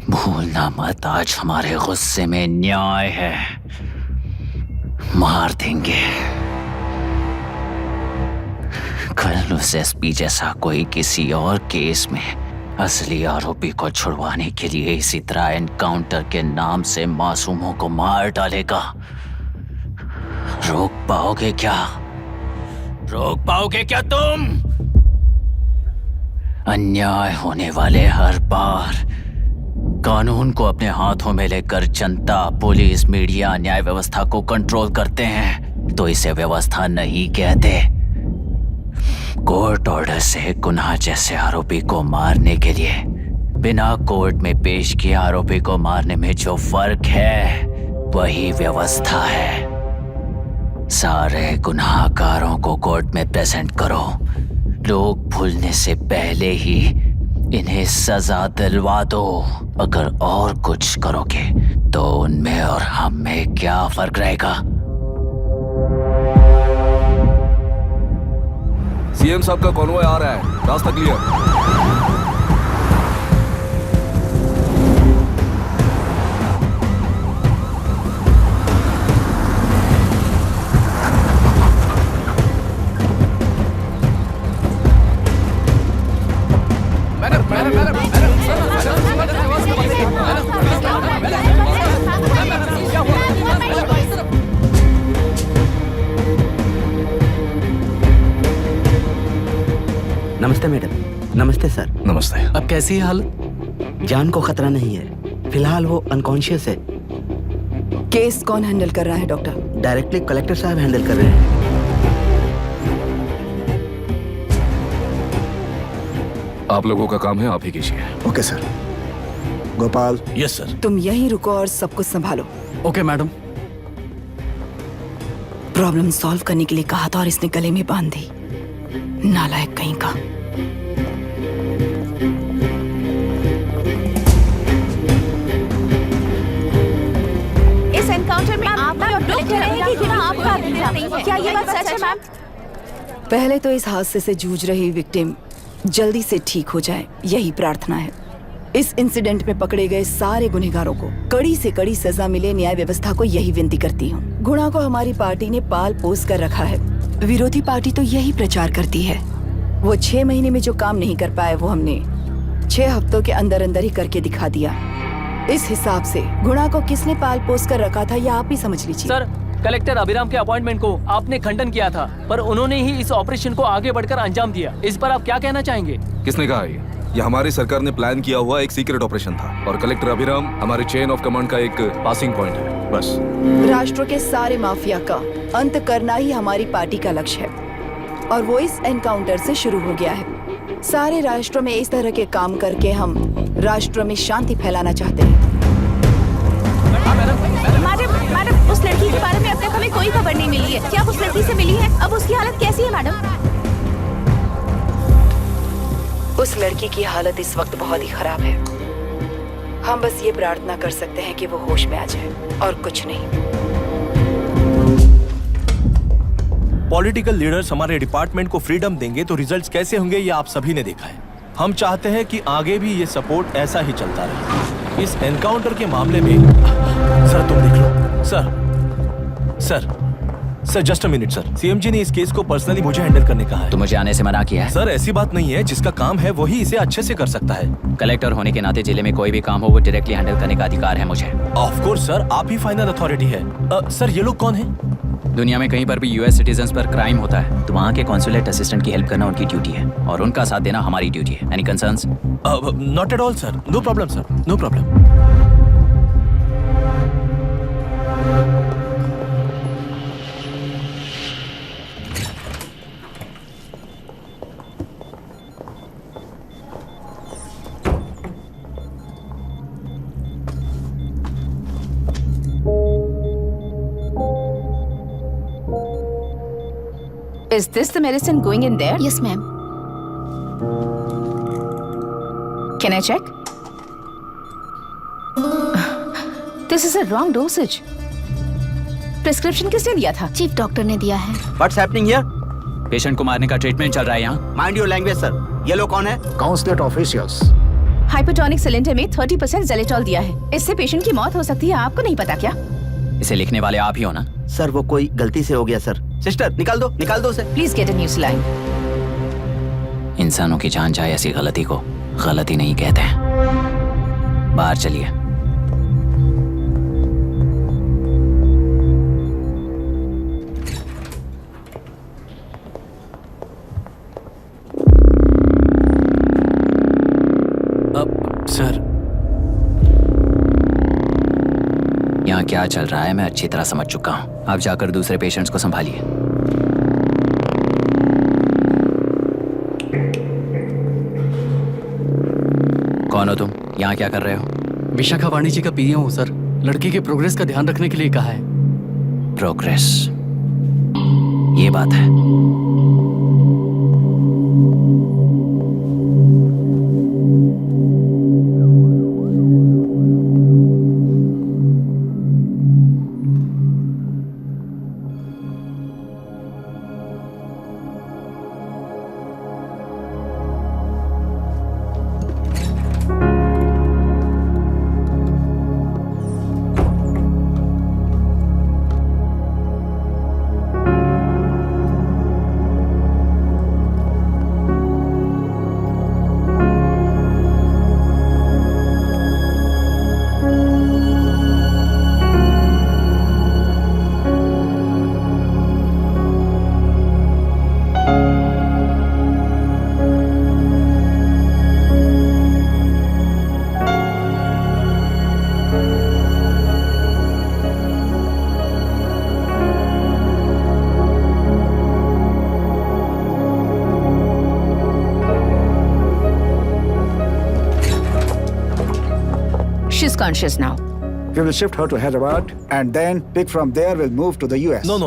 भूलना मत, आज हमारे गुस्से में न्याय है, मार देंगे। कल उस एसपी जैसा कोई किसी और केस में असली आरोपी को छुड़वाने के लिए इसी तरह एनकाउंटर के नाम से मासूमों को मार डालेगा। रोक पाओगे क्या? रोक पाओगे क्या तुम? अन्याय होने वाले हर बार कानून को अपने हाथों में लेकर जनता, पुलिस, मीडिया, न्याय व्यवस्था को कंट्रोल करते हैं, तो इसे व्यवस्था नहीं कहते। कोर्ट ऑर्डर से गुनाह जैसे आरोपी को मारने के लिए बिना कोर्ट में पेश किए आरोपी को मारने में जो फर्क है वही व्यवस्था है। सारे गुनाहगारों को कोर्ट में प्रेजेंट करो, लोग भूलने से पहले ही इन्हें सजा दिलवा दो। अगर और कुछ करोगे तो उनमें और हम में क्या फर्क रहेगा? सीएम साहब का कॉन्वॉय आ रहा है, रास्ता क्लियर। नमस्ते। अब कैसी है हालत? जान को खतरा नहीं है, फिलहाल वो अनकॉन्शियस है। केस कौन हैंडल कर रहा है डॉक्टर? डायरेक्टली कलेक्टर साहब हैंडल कर रहे हैं। आप लोगों का काम है, आप ही कीजिए। Okay sir. Gopal. Yes sir. तुम यहीं रुको और सब कुछ संभालो। Okay madam. प्रॉब्लम सॉल्व करने के लिए कहा था और इसने गले में बांध दी। नालायक कहीं का। इस एनकाउंटर में आप लोग कह रहे हैं कि बिना आपका नहीं है। क्या ये बात सच है मैम? पहले तो इस हादसे से जूझ रही विक्टिम जल्दी से ठीक हो जाए, यही प्रार्थना है। इस इंसिडेंट में पकड़े गए सारे गुनहगारों को कड़ी से कड़ी सजा मिले, न्याय व्यवस्था को यही विनती करती हूँ। गुणा को हमारी पार्टी ने पाल पोस कर रखा है। विरोधी पार्टी तो यही प्रचार करती है। वो 6 महीने में जो काम नहीं कर पाए वो हमने 6 हफ्तों के अंदर अंदर ही करके दिखा दिया। इस हिसाब से गुणा को किसने पाल पोस कर रखा था यह आप ही समझ लीजिए। सर, कलेक्टर अभिराम के अपॉइंटमेंट को आपने खंडन किया था, पर उन्होंने ही इस ऑपरेशन को आगे बढ़कर अंजाम दिया। इस पर आप क्या कहना चाहेंगे? किसने कहा ये हमारी सरकार ने प्लान किया हुआ एक सीक्रेट ऑपरेशन था और कलेक्टर अभिराम हमारे चेन ऑफ कमांड का एक पासिंग पॉइंट है, बस। राष्ट्र के सारे माफिया का अंत करना ही हमारी पार्टी का लक्ष्य है और वो इस एनकाउंटर से शुरू हो गया है। सारे राष्ट्रों में इस तरह के काम करके हम राष्ट्र में शांति फैलाना चाहते हैं। मैडम, उस लड़की के बारे में अब तक हमें कोई खबर नहीं मिली है। क्या उस लड़की से मिली है? अब उसकी हालत कैसी है मैडम? उस लड़की की हालत इस वक्त बहुत ही खराब है। हम बस ये प्रार्थना कर सकते हैं कि वो होश में आ जाए और कुछ नहीं। पॉलिटिकल लीडर्स हमारे डिपार्टमेंट को फ्रीडम देंगे तो रिजल्ट्स कैसे होंगे ये आप सभी ने देखा है। हम चाहते हैं कि आगे भी ये सपोर्ट ऐसा ही चलता रहे। इस एनकाउंटर के मामले में सर तुम देख लो। Sir just a minute sir. CM ji ने इस केस को पर्सनली मुझे हैंडल करने कहा है। तो मुझे आने से मना किया है? सर ऐसी बात नहीं है, जिसका काम है वही इसे अच्छे से कर सकता है। कलेक्टर होने के नाते जिले में कोई भी काम हो वो डायरेक्टली हैंडल करने का अधिकार है मुझे। ऑफ कोर्स सर, आप ही फाइनल अथॉरिटी है। सर ये लोग कौन है? दुनिया में कहीं पर भी यूएस सिटीजन्स पर क्राइम होता है तो वहाँ के कॉन्सुलेट असिस्टेंट की हेल्प करना उनकी ड्यूटी है और उनका साथ देना हमारी ड्यूटी है। Any concerns? Not at all sir, no problem sir, no problem. Is this the medicine going in there? Yes, ma'am. Can I check? This is a wrong dosage. Prescription किसने दिया था? चीफ डॉक्टर ने दिया है। What's happening here? पेशेंट को मारने का ट्रीटमेंट चल रहा है यहाँ। Mind your language, sir. ये लोग कौन है? Consulate officials. हाइपोटोनिक सिलेंडर में 30% ज़ेलेटॉल दिया है। इससे पेशेंट की मौत हो सकती है, आपको नहीं पता क्या? इसे लिखने वाले आप ही हो ना? सर वो कोई गलती से हो गया सर। सिस्टर निकाल दो उसे। Please get a new saline. इंसानों की जान जाए ऐसी गलती को गलती नहीं कहते हैं। बाहर चलिए। सर यहाँ क्या चल रहा है मैं अच्छी तरह समझ चुका हूँ। आप जाकर दूसरे पेशेंट्स को संभालिए। कौन हो तुम? यहाँ क्या कर रहे हो? विशाखा वाणी जी का पीए हूँ सर। लड़की के प्रोग्रेस का ध्यान रखने के लिए कहा है। प्रोग्रेस, ये बात है। conscious now. We will shift her to Hyderabad and then pick from there. We'll move to the US. No.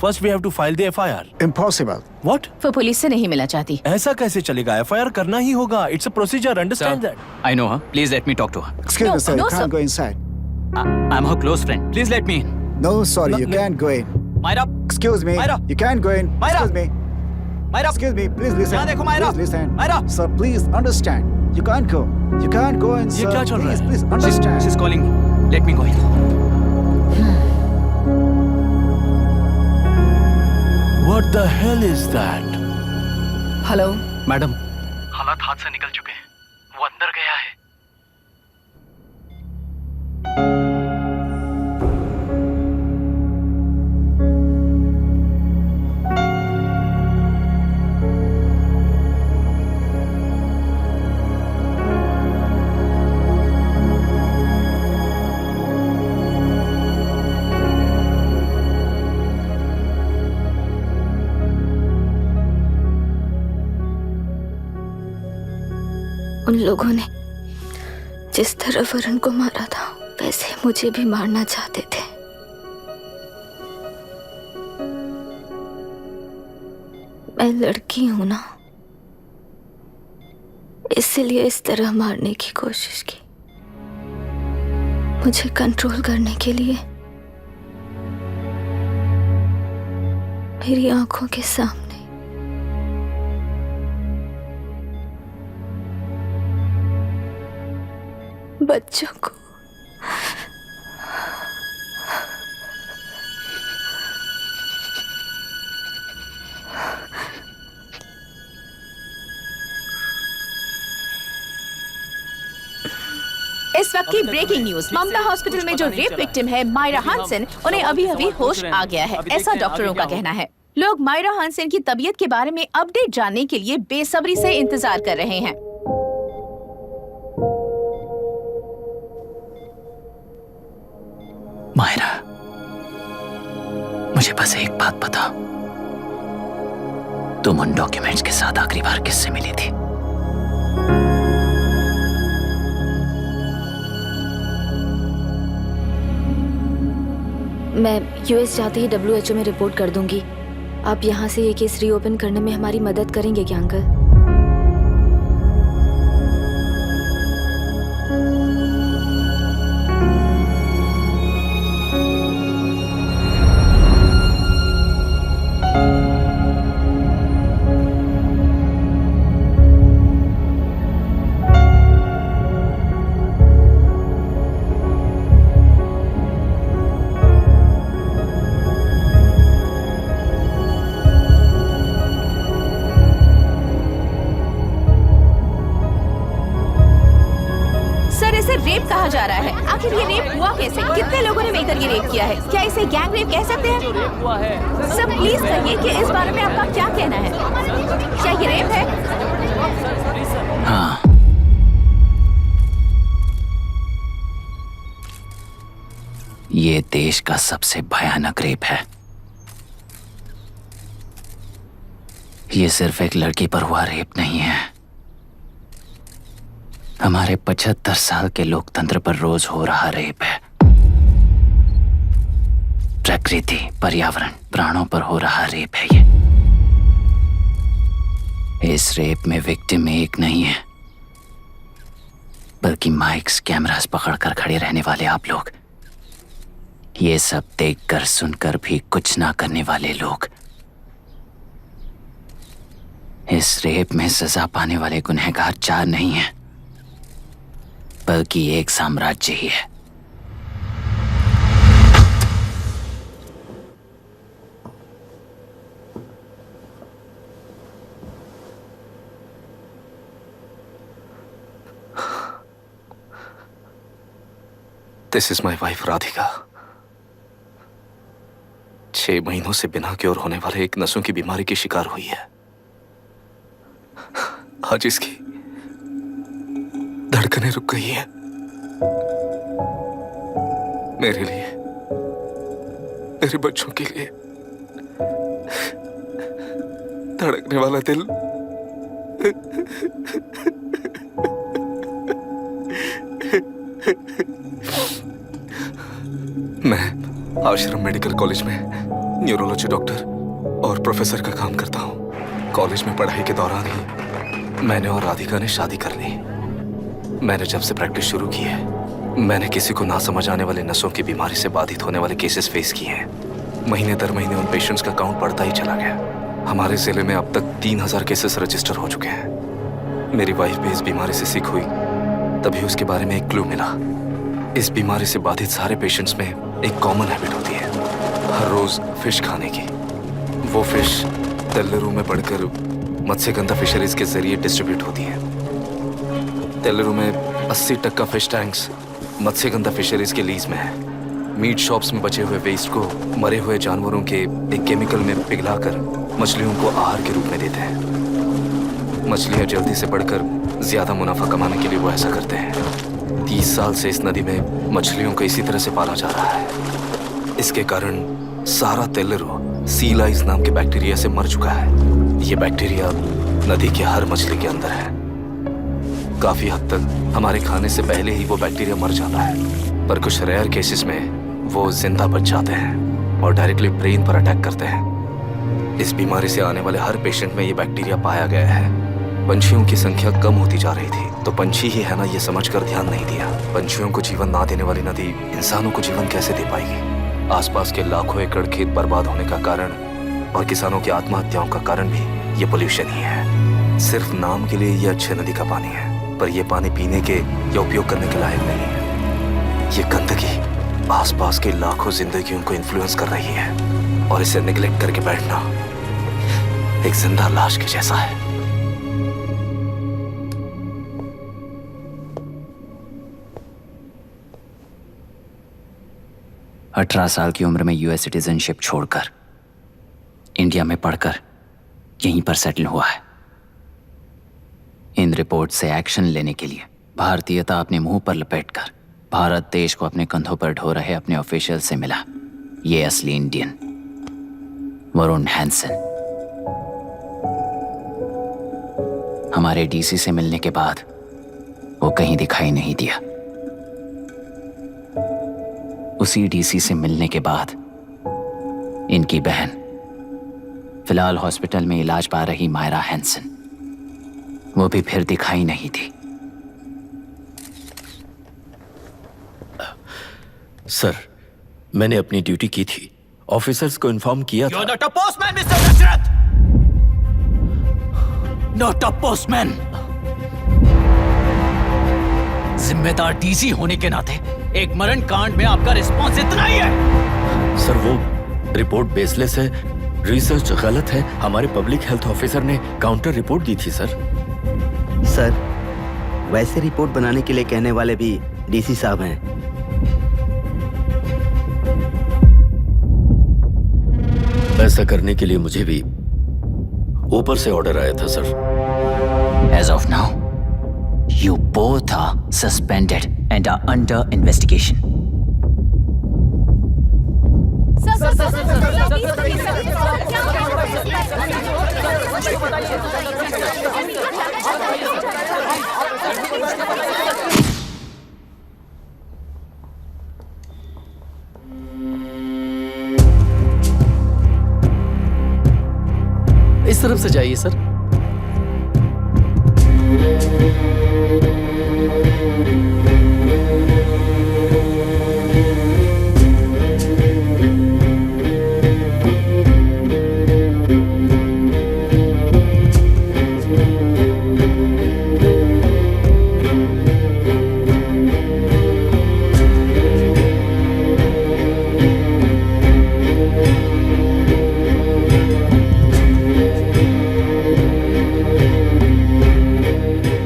First we have to file the FIR. Impossible. What? वो पुलिस से नहीं मिलना चाहती। ऐसा कैसे चलेगा? FIR करना ही होगा. It's a procedure. Understand that? I know her. Please let me talk to her. Excuse No, me, sir. no, You can't sir. go inside. I'm her close friend. Please let me in. No, sorry, you can't go in. Myra, Excuse me. Myra. You can't go in. Myra. Excuse me. Myra. Excuse me. Please listen. यहाँ देखो, Myra. Please listen. Myra. Sir, please understand. You can't go. You can't go in, ये sir. क्या चल रहा है? Please understand. She's calling me. Let me go in. What the hell is that? Hello madam, हालात हाथ से निकल चुके हैं। वो अंदर गया है। उन लोगों ने जिस तरह वरुण को मारा था वैसे मुझे भी मारना चाहते थे। मैं लड़की हूं ना, इसलिए इस तरह मारने की कोशिश की। मुझे कंट्रोल करने के लिए मेरी आंखों के सामने बच्चों को इस वक्त की ब्रेकिंग न्यूज, ममता हॉस्पिटल में जो रेप विक्टिम है मायरा हानसन, उन्हें अभी अभी होश आ गया है, ऐसा डॉक्टरों का कहना है। लोग मायरा हानसन की तबीयत के बारे में अपडेट जानने के लिए बेसब्री से इंतजार कर रहे हैं। मायरा, मुझे बस एक बात बता, तुम उन डॉक्यूमेंट्स के साथ आखिरी बार किससे मिली थी? मैं यूएस जाते ही WHO में रिपोर्ट कर दूंगी। आप यहाँ से ये केस रीओपन करने में हमारी मदद करेंगे क्या अंकल? रेप कहा जा रहा है, आखिर ये रेप हुआ कैसे? कितने लोगों ने मिलकर ये रेप किया है? क्या इसे गैंग रेप कह सकते हैं? सर प्लीज कहिए कि इस बारे में आपका क्या कहना है? क्या ये रेप है? हाँ, ये देश का सबसे भयानक रेप है। ये सिर्फ एक लड़की पर हुआ रेप नहीं है, हमारे 75 साल के लोकतंत्र पर रोज हो रहा रेप है। प्रकृति, पर्यावरण, प्राणों पर हो रहा रेप है ये। इस रेप में विक्टिम एक नहीं है, बल्कि माइक्स, कैमरास पकड़कर खड़े रहने वाले आप लोग, ये सब देखकर सुनकर भी कुछ ना करने वाले लोग। इस रेप में सजा पाने वाले गुनहगार 4 नहीं हैं, बल्कि एक साम्राज्य ही है। This is my wife Radhika. 6 महीनों से बिना क्योर होने वाले एक नसों की बीमारी की शिकार हुई है। आज इसकी धड़कनें रुक गई हैं। मेरे लिए, मेरे बच्चों के लिए धड़कने वाला दिल मैं आश्रम मेडिकल कॉलेज में न्यूरोलॉजी डॉक्टर और प्रोफेसर का काम करता हूँ। कॉलेज में पढ़ाई के दौरान ही मैंने और राधिका ने शादी कर ली। मैंने जब से प्रैक्टिस शुरू की है, मैंने किसी को ना समझ आने वाले नसों की बीमारी से बाधित होने वाले केसेस फेस किए हैं। महीने दर महीने उन पेशेंट्स का काउंट बढ़ता ही चला गया। हमारे जिले में अब तक 3000 केसेस रजिस्टर हो चुके हैं। मेरी वाइफ भी इस बीमारी से सिक हुई, तभी उसके बारे में एक क्लू मिला। इस बीमारी से बाधित सारे पेशेंट्स में एक कॉमन हैबिट होती है, हर रोज फिश खाने की। वो फिश तेल्लेरू में बढ़कर मत्स्यगंधा फिशरीज के जरिए डिस्ट्रीब्यूट होती है। तेल्लेरू में 80% फिश टैंक्स मत्स्यगंधा फिशरीज के लीज में है। मीट शॉप्स में बचे हुए वेस्ट को मरे हुए जानवरों के एक केमिकल में पिघलाकर मछलियों को आहार के रूप में देते हैं। मछलियां जल्दी से बढ़कर ज्यादा मुनाफा कमाने के लिए वो ऐसा करते हैं। 30 साल से इस नदी में मछलियों को इसी तरह से पाला जा रहा है। इसके कारण सारा तेल्लेरू सी लाइस नाम के बैक्टीरिया से मर चुका है। ये बैक्टीरिया नदी के हर मछली के अंदर है। काफी हद तक हमारे खाने से पहले ही वो बैक्टीरिया मर जाता है, पर कुछ रेयर केसेस में वो जिंदा बच जाते हैं और डायरेक्टली ब्रेन पर अटैक करते हैं। इस बीमारी से आने वाले हर पेशेंट में ये बैक्टीरिया पाया गया है। पंछियों की संख्या कम होती जा रही थी, तो पंछी ही है ना ये समझकर ध्यान नहीं दिया। पंछियों को जीवन ना देने वाली नदी इंसानों को जीवन कैसे दे पाएगी? आसपास के लाखों एकड़ खेत बर्बाद होने का कारण और किसानों की आत्महत्याओं का कारण भी ये पोल्यूशन ही है। सिर्फ नाम के लिए ये अच्छे नदी का पानी है, पर ये पानी पीने के या उपयोग करने के लायक नहीं है। ये गंदगी आसपास के लाखों जिंदगियों को इन्फ्लुएंस कर रही है और इसे निगलेक्ट करके बैठना एक जिंदा लाश के जैसा है। अठारह साल की उम्र में यूएस सिटीजनशिप छोड़कर इंडिया में पढ़कर यहीं पर सेटल हुआ है। इन रिपोर्ट से एक्शन लेने के लिए भारतीयता अपने मुंह पर लपेटकर भारत देश को अपने कंधों पर ढो रहे अपने ऑफिशियल से मिला ये असली इंडियन वरुण हैंसन। हमारे डीसी से मिलने के बाद वो कहीं दिखाई नहीं दिया। उसी डीसी से मिलने के बाद इनकी बहन फिलहाल हॉस्पिटल में इलाज पा रही मायरा हैंसन, वो भी फिर दिखाई नहीं थी। सर, मैंने अपनी ड्यूटी की थी, ऑफिसर्स को इन्फॉर्म किया था। You're not a postman, Mr. Dashrath! Not a postman! जिम्मेदार डीसी होने के नाते एक मरण कांड में आपका रिस्पॉन्स इतना ही है। सर, वो रिपोर्ट बेसलेस है, रिसर्च गलत है। हमारे पब्लिक हेल्थ ऑफिसर ने काउंटर रिपोर्ट दी थी सर। सर, वैसे रिपोर्ट बनाने के लिए कहने वाले भी डीसी साहब हैं। ऐसा करने के लिए मुझे भी ऊपर से ऑर्डर आया था sir. As of now, you both are suspended and are under investigation. इस तरफ से जाइए सर।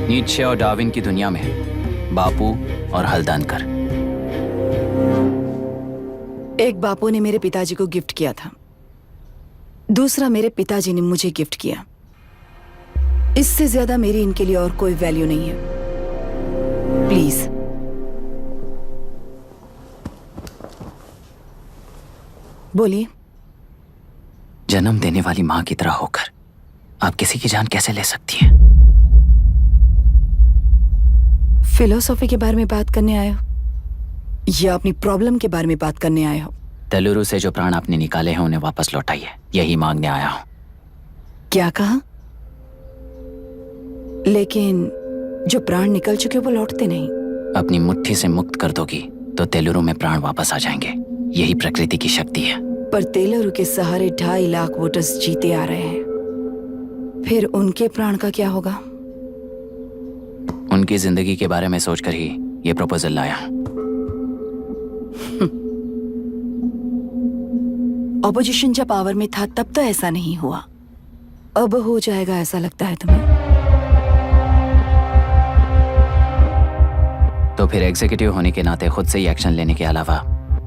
नीत्शे और डार्विन की दुनिया में बापू और हल्दानकर। एक बापू ने मेरे पिताजी को गिफ्ट किया था, दूसरा मेरे पिताजी ने मुझे गिफ्ट किया। इससे ज्यादा मेरी इनके लिए और कोई वैल्यू नहीं है। प्लीज बोलिए। जन्म देने वाली मां की तरह होकर आप किसी की जान कैसे ले सकती हैं? फिलोसॉफी के बारे में बात करने आए हो? या अपनी प्रॉब्लम के बारे में बात करने आए हो? तेलुरु से जो प्राण आपने निकाले हैं उन्हें वापस लौटाइए, यही मांगने आया हूँ। क्या कहा? लेकिन जो प्राण निकल चुके वो लौटते नहीं। अपनी मुट्ठी से मुक्त कर दोगी तो तेलुरु में प्राण वापस आ जाएंगे, यही प्रकृति की शक्ति है। पर तेलुरु के सहारे 2.5 लाख वोटर्स जीते आ रहे हैं, फिर उनके प्राण का क्या होगा? उनकी जिंदगी के बारे में सोचकर ही ये प्रपोजल लाया। ऑपोजिशन जब पावर में था तब तो ऐसा नहीं हुआ, अब हो जाएगा ऐसा लगता है तुम्हें? तो फिर एग्जीक्यूटिव होने के नाते खुद से ही एक्शन लेने के अलावा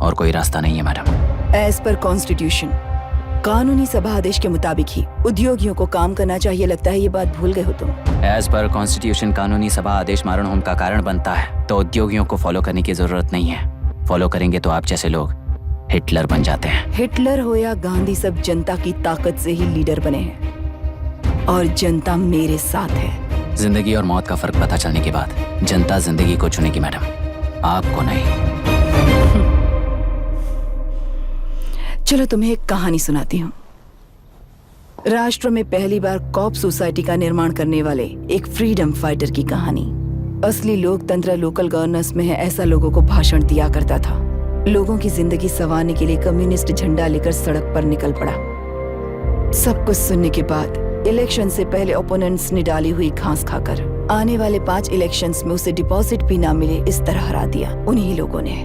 और कोई रास्ता नहीं है मैडम। एज पर कॉन्स्टिट्यूशन, कानूनी सभा आदेश के मुताबिक ही उद्योगियों को काम करना चाहिए। लगता है ये बात भूल गए हो तुम। एज पर कॉन्स्टिट्यूशन कानूनी सभा आदेश मारण होम का कारण बनता है, तो उद्योगियों को फॉलो करने की जरूरत नहीं है। फॉलो करेंगे तो आप जैसे लोग हिटलर बन जाते हैं। हिटलर हो या गांधी, सब जनता की ताकत से ही लीडर बने हैं और जनता मेरे साथ है। जिंदगी और मौत का फर्क पता चलने के बाद जनता जिंदगी को चुनेगी मैडम, आपको नहीं। चलो तुम्हें एक कहानी सुनाती हूँ। राष्ट्र में पहली बार कॉप सोसाइटी का निर्माण करने वाले एक फ्रीडम फाइटर की कहानी। असली लोकतंत्र लोकल गवर्नेंस में है, ऐसा लोगों को भाषण दिया करता था। लोगों की जिंदगी संवारने के लिए कम्युनिस्ट झंडा लेकर सड़क पर निकल पड़ा। सब कुछ सुनने के बाद इलेक्शन से पहले ओपोनेंट्स ने डाली हुई घास खाकर आने वाले 5 इलेक्शंस में उसे डिपॉजिट भी ना मिले इस तरह हरा दिया उन्हीं लोगों ने।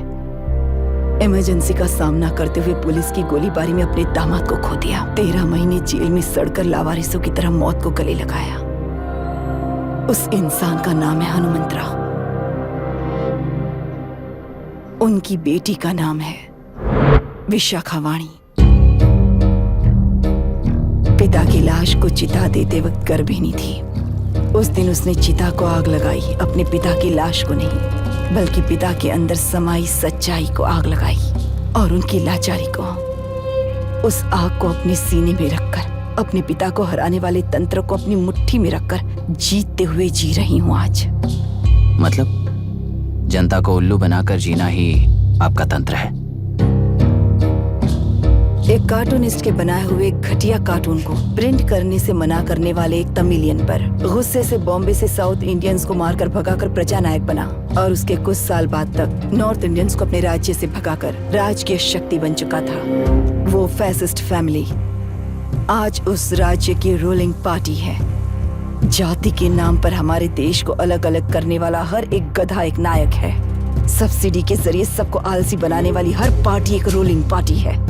इमरजेंसी का सामना करते हुए पुलिस की गोलीबारी में अपने दामाद को खो दिया। 13 महीने जेल में सड़कर लावारिसों की तरह मौत को गले लगाया। उस इंसान का नाम है हनुमंतराव। उनकी बेटी का नाम है विशाखावाणी। पिता की लाश को चिता देते वक्त गर्भिणी थी। उस दिन उसने चिता को आग लगाई, अपने पिता की लाश को नहीं बल्कि पिता के अंदर समाई सच्चाई को आग लगाई और उनकी लाचारी को। उस आग को अपने सीने में रखकर अपने पिता को हराने वाले तंत्र को अपनी मुट्ठी में रखकर जीतते हुए जी रही हूँ आज। मतलब जनता को उल्लू बनाकर जीना ही आपका तंत्र है? एक कार्टूनिस्ट के बनाए हुए घटिया कार्टून को प्रिंट करने से मना करने वाले एक तमिलियन पर गुस्से से बॉम्बे से साउथ इंडियंस को मारकर भगाकर प्रजानायक बना और उसके कुछ साल बाद तक नॉर्थ इंडियंस को अपने राज्य से भगाकर राजकीय शक्ति बन चुका था। वो फैसिस्ट फैमिली आज उस राज्य की रूलिंग पार्टी है। जाति के नाम पर हमारे देश को अलग अलग करने वाला हर एक गधा एक नायक है। सब्सिडी के जरिए सबको आलसी बनाने वाली हर पार्टी एक रूलिंग पार्टी है।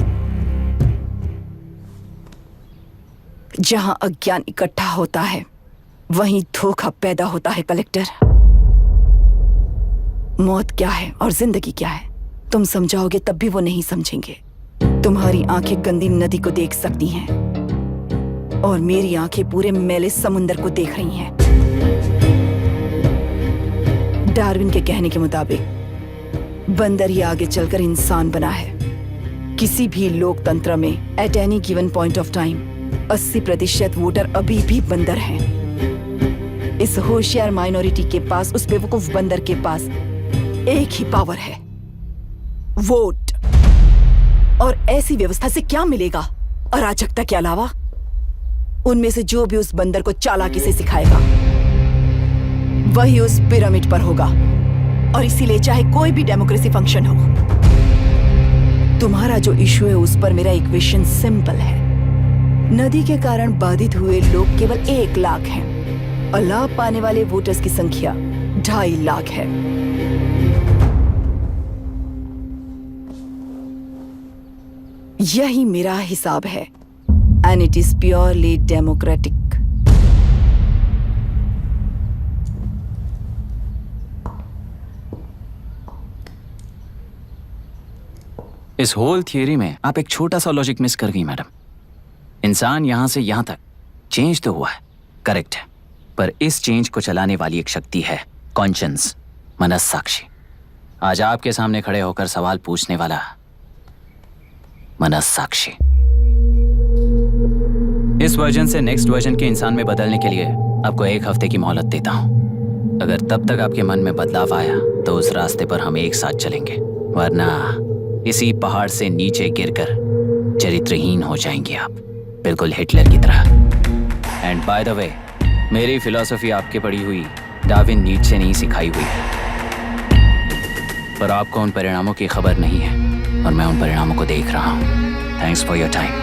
जहां अज्ञान इकट्ठा होता है वहीं धोखा पैदा होता है। कलेक्टर, मौत क्या है और जिंदगी क्या है तुम समझाओगे तब भी वो नहीं समझेंगे। तुम्हारी आंखें गंदी नदी को देख सकती हैं और मेरी आंखें पूरे मैले समुंदर को देख रही हैं। डार्विन के कहने के मुताबिक बंदर ही आगे चलकर इंसान बना है। किसी भी लोकतंत्र में at any given point of time 80% voter अभी भी बंदर हैं। इस होशियार माइनॉरिटी के पास, उस बेवकूफ बंदर के पास एक ही पावर है, वोट। और ऐसी व्यवस्था से क्या मिलेगा अराजकता के अलावा? उनमें से जो भी उस बंदर को चालाकी से सिखाएगा वही उस पिरामिड पर होगा। और इसीलिए चाहे कोई भी डेमोक्रेसी फंक्शन हो, तुम्हारा जो इशू है उस पर मेरा इक्वेशन सिंपल है। नदी के कारण बाधित हुए लोग केवल 1 लाख हैं और लाभ पाने वाले वोटर्स की संख्या 2.5 लाख है। यही मेरा हिसाब है and it is purely democratic. इस होल थियरी में आप एक छोटा सा लॉजिक मिस कर गई मैडम। इंसान यहां से यहां तक चेंज तो हुआ है, करेक्ट है, पर इस चेंज को चलाने वाली एक शक्ति है कॉन्शियंस, मनस्साक्षी। आज आपके सामने खड़े होकर सवाल पूछने वाला मनस्साक्षी। इस वर्जन से नेक्स्ट वर्जन के इंसान में बदलने के लिए आपको 1 हफ्ते की मोहलत देता हूं। अगर तब तक आपके मन में बदलाव आया तो उस रास्ते पर हम एक साथ चलेंगे, वरना इसी पहाड़ से नीचे गिरकर चरित्रहीन हो जाएंगे आप, बिल्कुल हिटलर की तरह। एंड बाय द वे, मेरी फिलॉसफी आपके पढ़ी हुई डार्विन नीड्स से नहीं सिखाई हुई है, पर आपको उन परिणामों की खबर नहीं है और मैं उन परिणामों को देख रहा हूँ। Thanks for your time.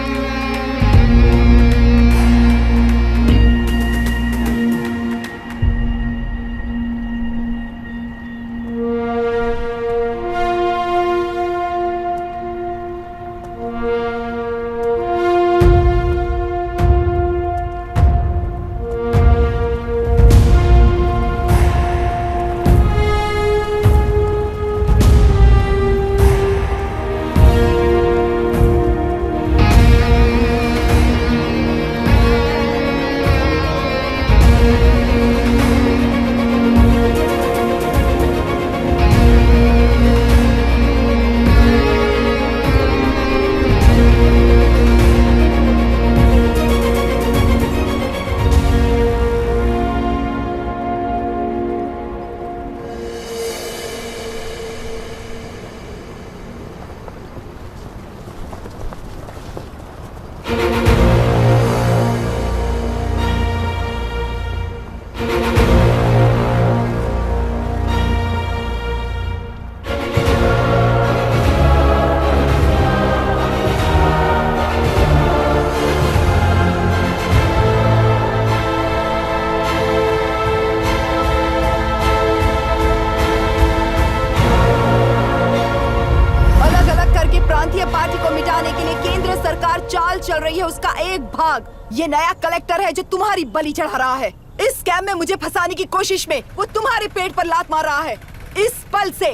चल रही है उसका एक भाग। ये नया कलेक्टर है जो तुम्हारी बलि चढ़ा रहा है। इस स्कैम में मुझे फंसाने की कोशिश में वो तुम्हारे पेट पर लात मार रहा है। इस पल से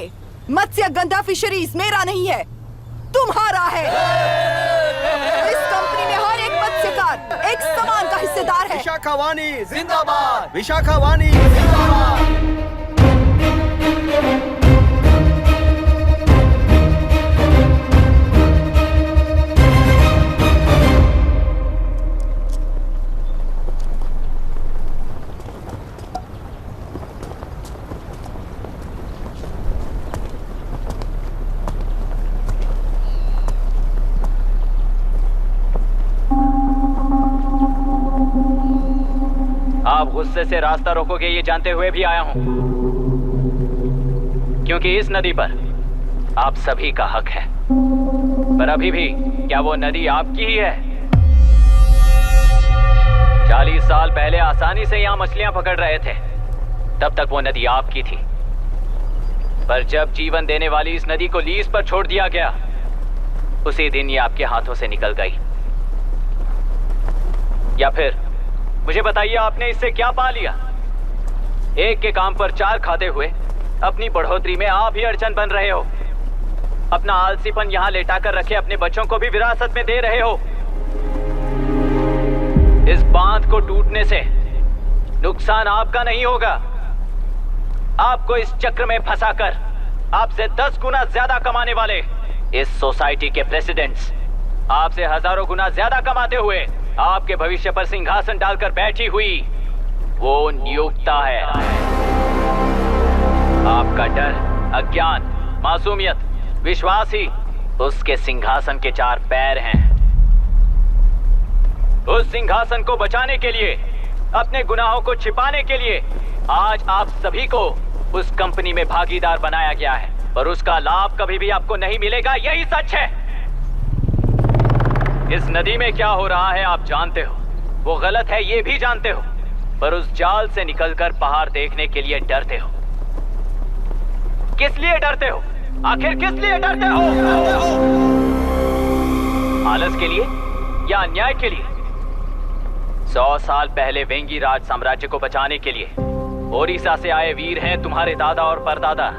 मत्स्य गंधा फिशरीज मेरा नहीं है, तुम्हारा है। इस कंपनी में हर एक मत्स्यकार एक समान का हिस्सेदार है। विशाखावाणी जिंदाबाद, विशाखावाणी जिंदाबाद। आप गुस्से से रास्ता रोकोगे ये जानते हुए भी आया हूं, क्योंकि इस नदी पर आप सभी का हक है। पर अभी भी क्या वो नदी आपकी ही है? 40 साल पहले आसानी से यहां मछलियां पकड़ रहे थे, तब तक वो नदी आपकी थी। पर जब जीवन देने वाली इस नदी को लीज पर छोड़ दिया गया, उसी दिन ये आपके हाथों से निकल गई। या फिर मुझे बताइए, आपने इससे क्या पा लिया? एक के काम पर 4 खाते हुए अपनी बढ़ोतरी में आप ही अड़चन बन रहे हो। अपना आलसीपन यहाँ लेटा कर रखे अपने बच्चों को भी विरासत में दे रहे हो। इस बांध को टूटने से नुकसान आपका नहीं होगा। आपको इस चक्र में फंसाकर आपसे 10 गुना ज्यादा कमाने वाले इस सोसाइटी के प्रेसिडेंट्स आपसे हजारों गुना ज्यादा कमाते हुए आपके भविष्य पर सिंहासन डालकर बैठी हुई वो नियोक्ता है। आपका डर, अज्ञान, मासूमियत, विश्वास ही उसके सिंहासन के 4 पैर हैं। उस सिंहासन को बचाने के लिए, अपने गुनाहों को छिपाने के लिए आज आप सभी को उस कंपनी में भागीदार बनाया गया है, और उसका लाभ कभी भी आपको नहीं मिलेगा। यही सच है। इस नदी में क्या हो रहा है आप जानते हो, वो गलत है ये भी जानते हो, पर उस जाल से निकलकर पहाड़ देखने के लिए डरते हो। किस लिए डरते हो? आखिर किस लिए डरते हो? आलस के लिए या अन्याय के लिए? 100 साल पहले वेंगी राज साम्राज्य को बचाने के लिए ओडिशा से आए वीर हैं तुम्हारे दादा और परदादा।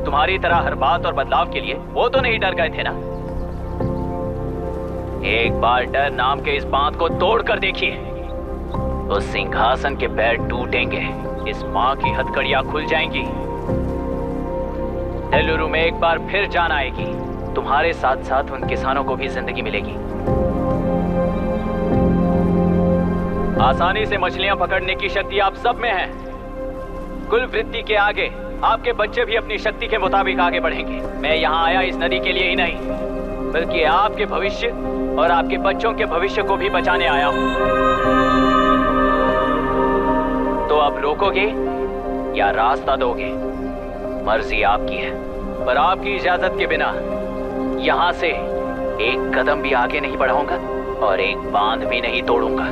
तुम्हारी तरह हर बात और बदलाव के लिए वो तो नहीं डर गए थे ना। एक बार डर नाम के इस बांध को तोड़ कर देखिए, उस सिंहासन के पैर टूटेंगे, इस मां की हथकड़ियां खुल जाएंगी। तेलुरु में एक बार फिर जान आएगी। तुम्हारे साथ साथ उन किसानों को भी जिंदगी मिलेगी। आसानी से मछलियां पकड़ने की शक्ति आप सब में है। कुल वृत्ति के आगे आपके बच्चे भी अपनी शक्ति के मुताबिक आगे बढ़ेंगे। मैं यहाँ आया इस नदी के लिए ही नहीं, बल्कि आपके भविष्य और आपके बच्चों के भविष्य को भी बचाने आया हूँ। तो अब रोकोगे या रास्ता दोगे, मर्जी आपकी है, पर आपकी इजाजत के बिना यहाँ से एक कदम भी आगे नहीं बढ़ाऊंगा और एक बांध भी नहीं तोड़ूंगा।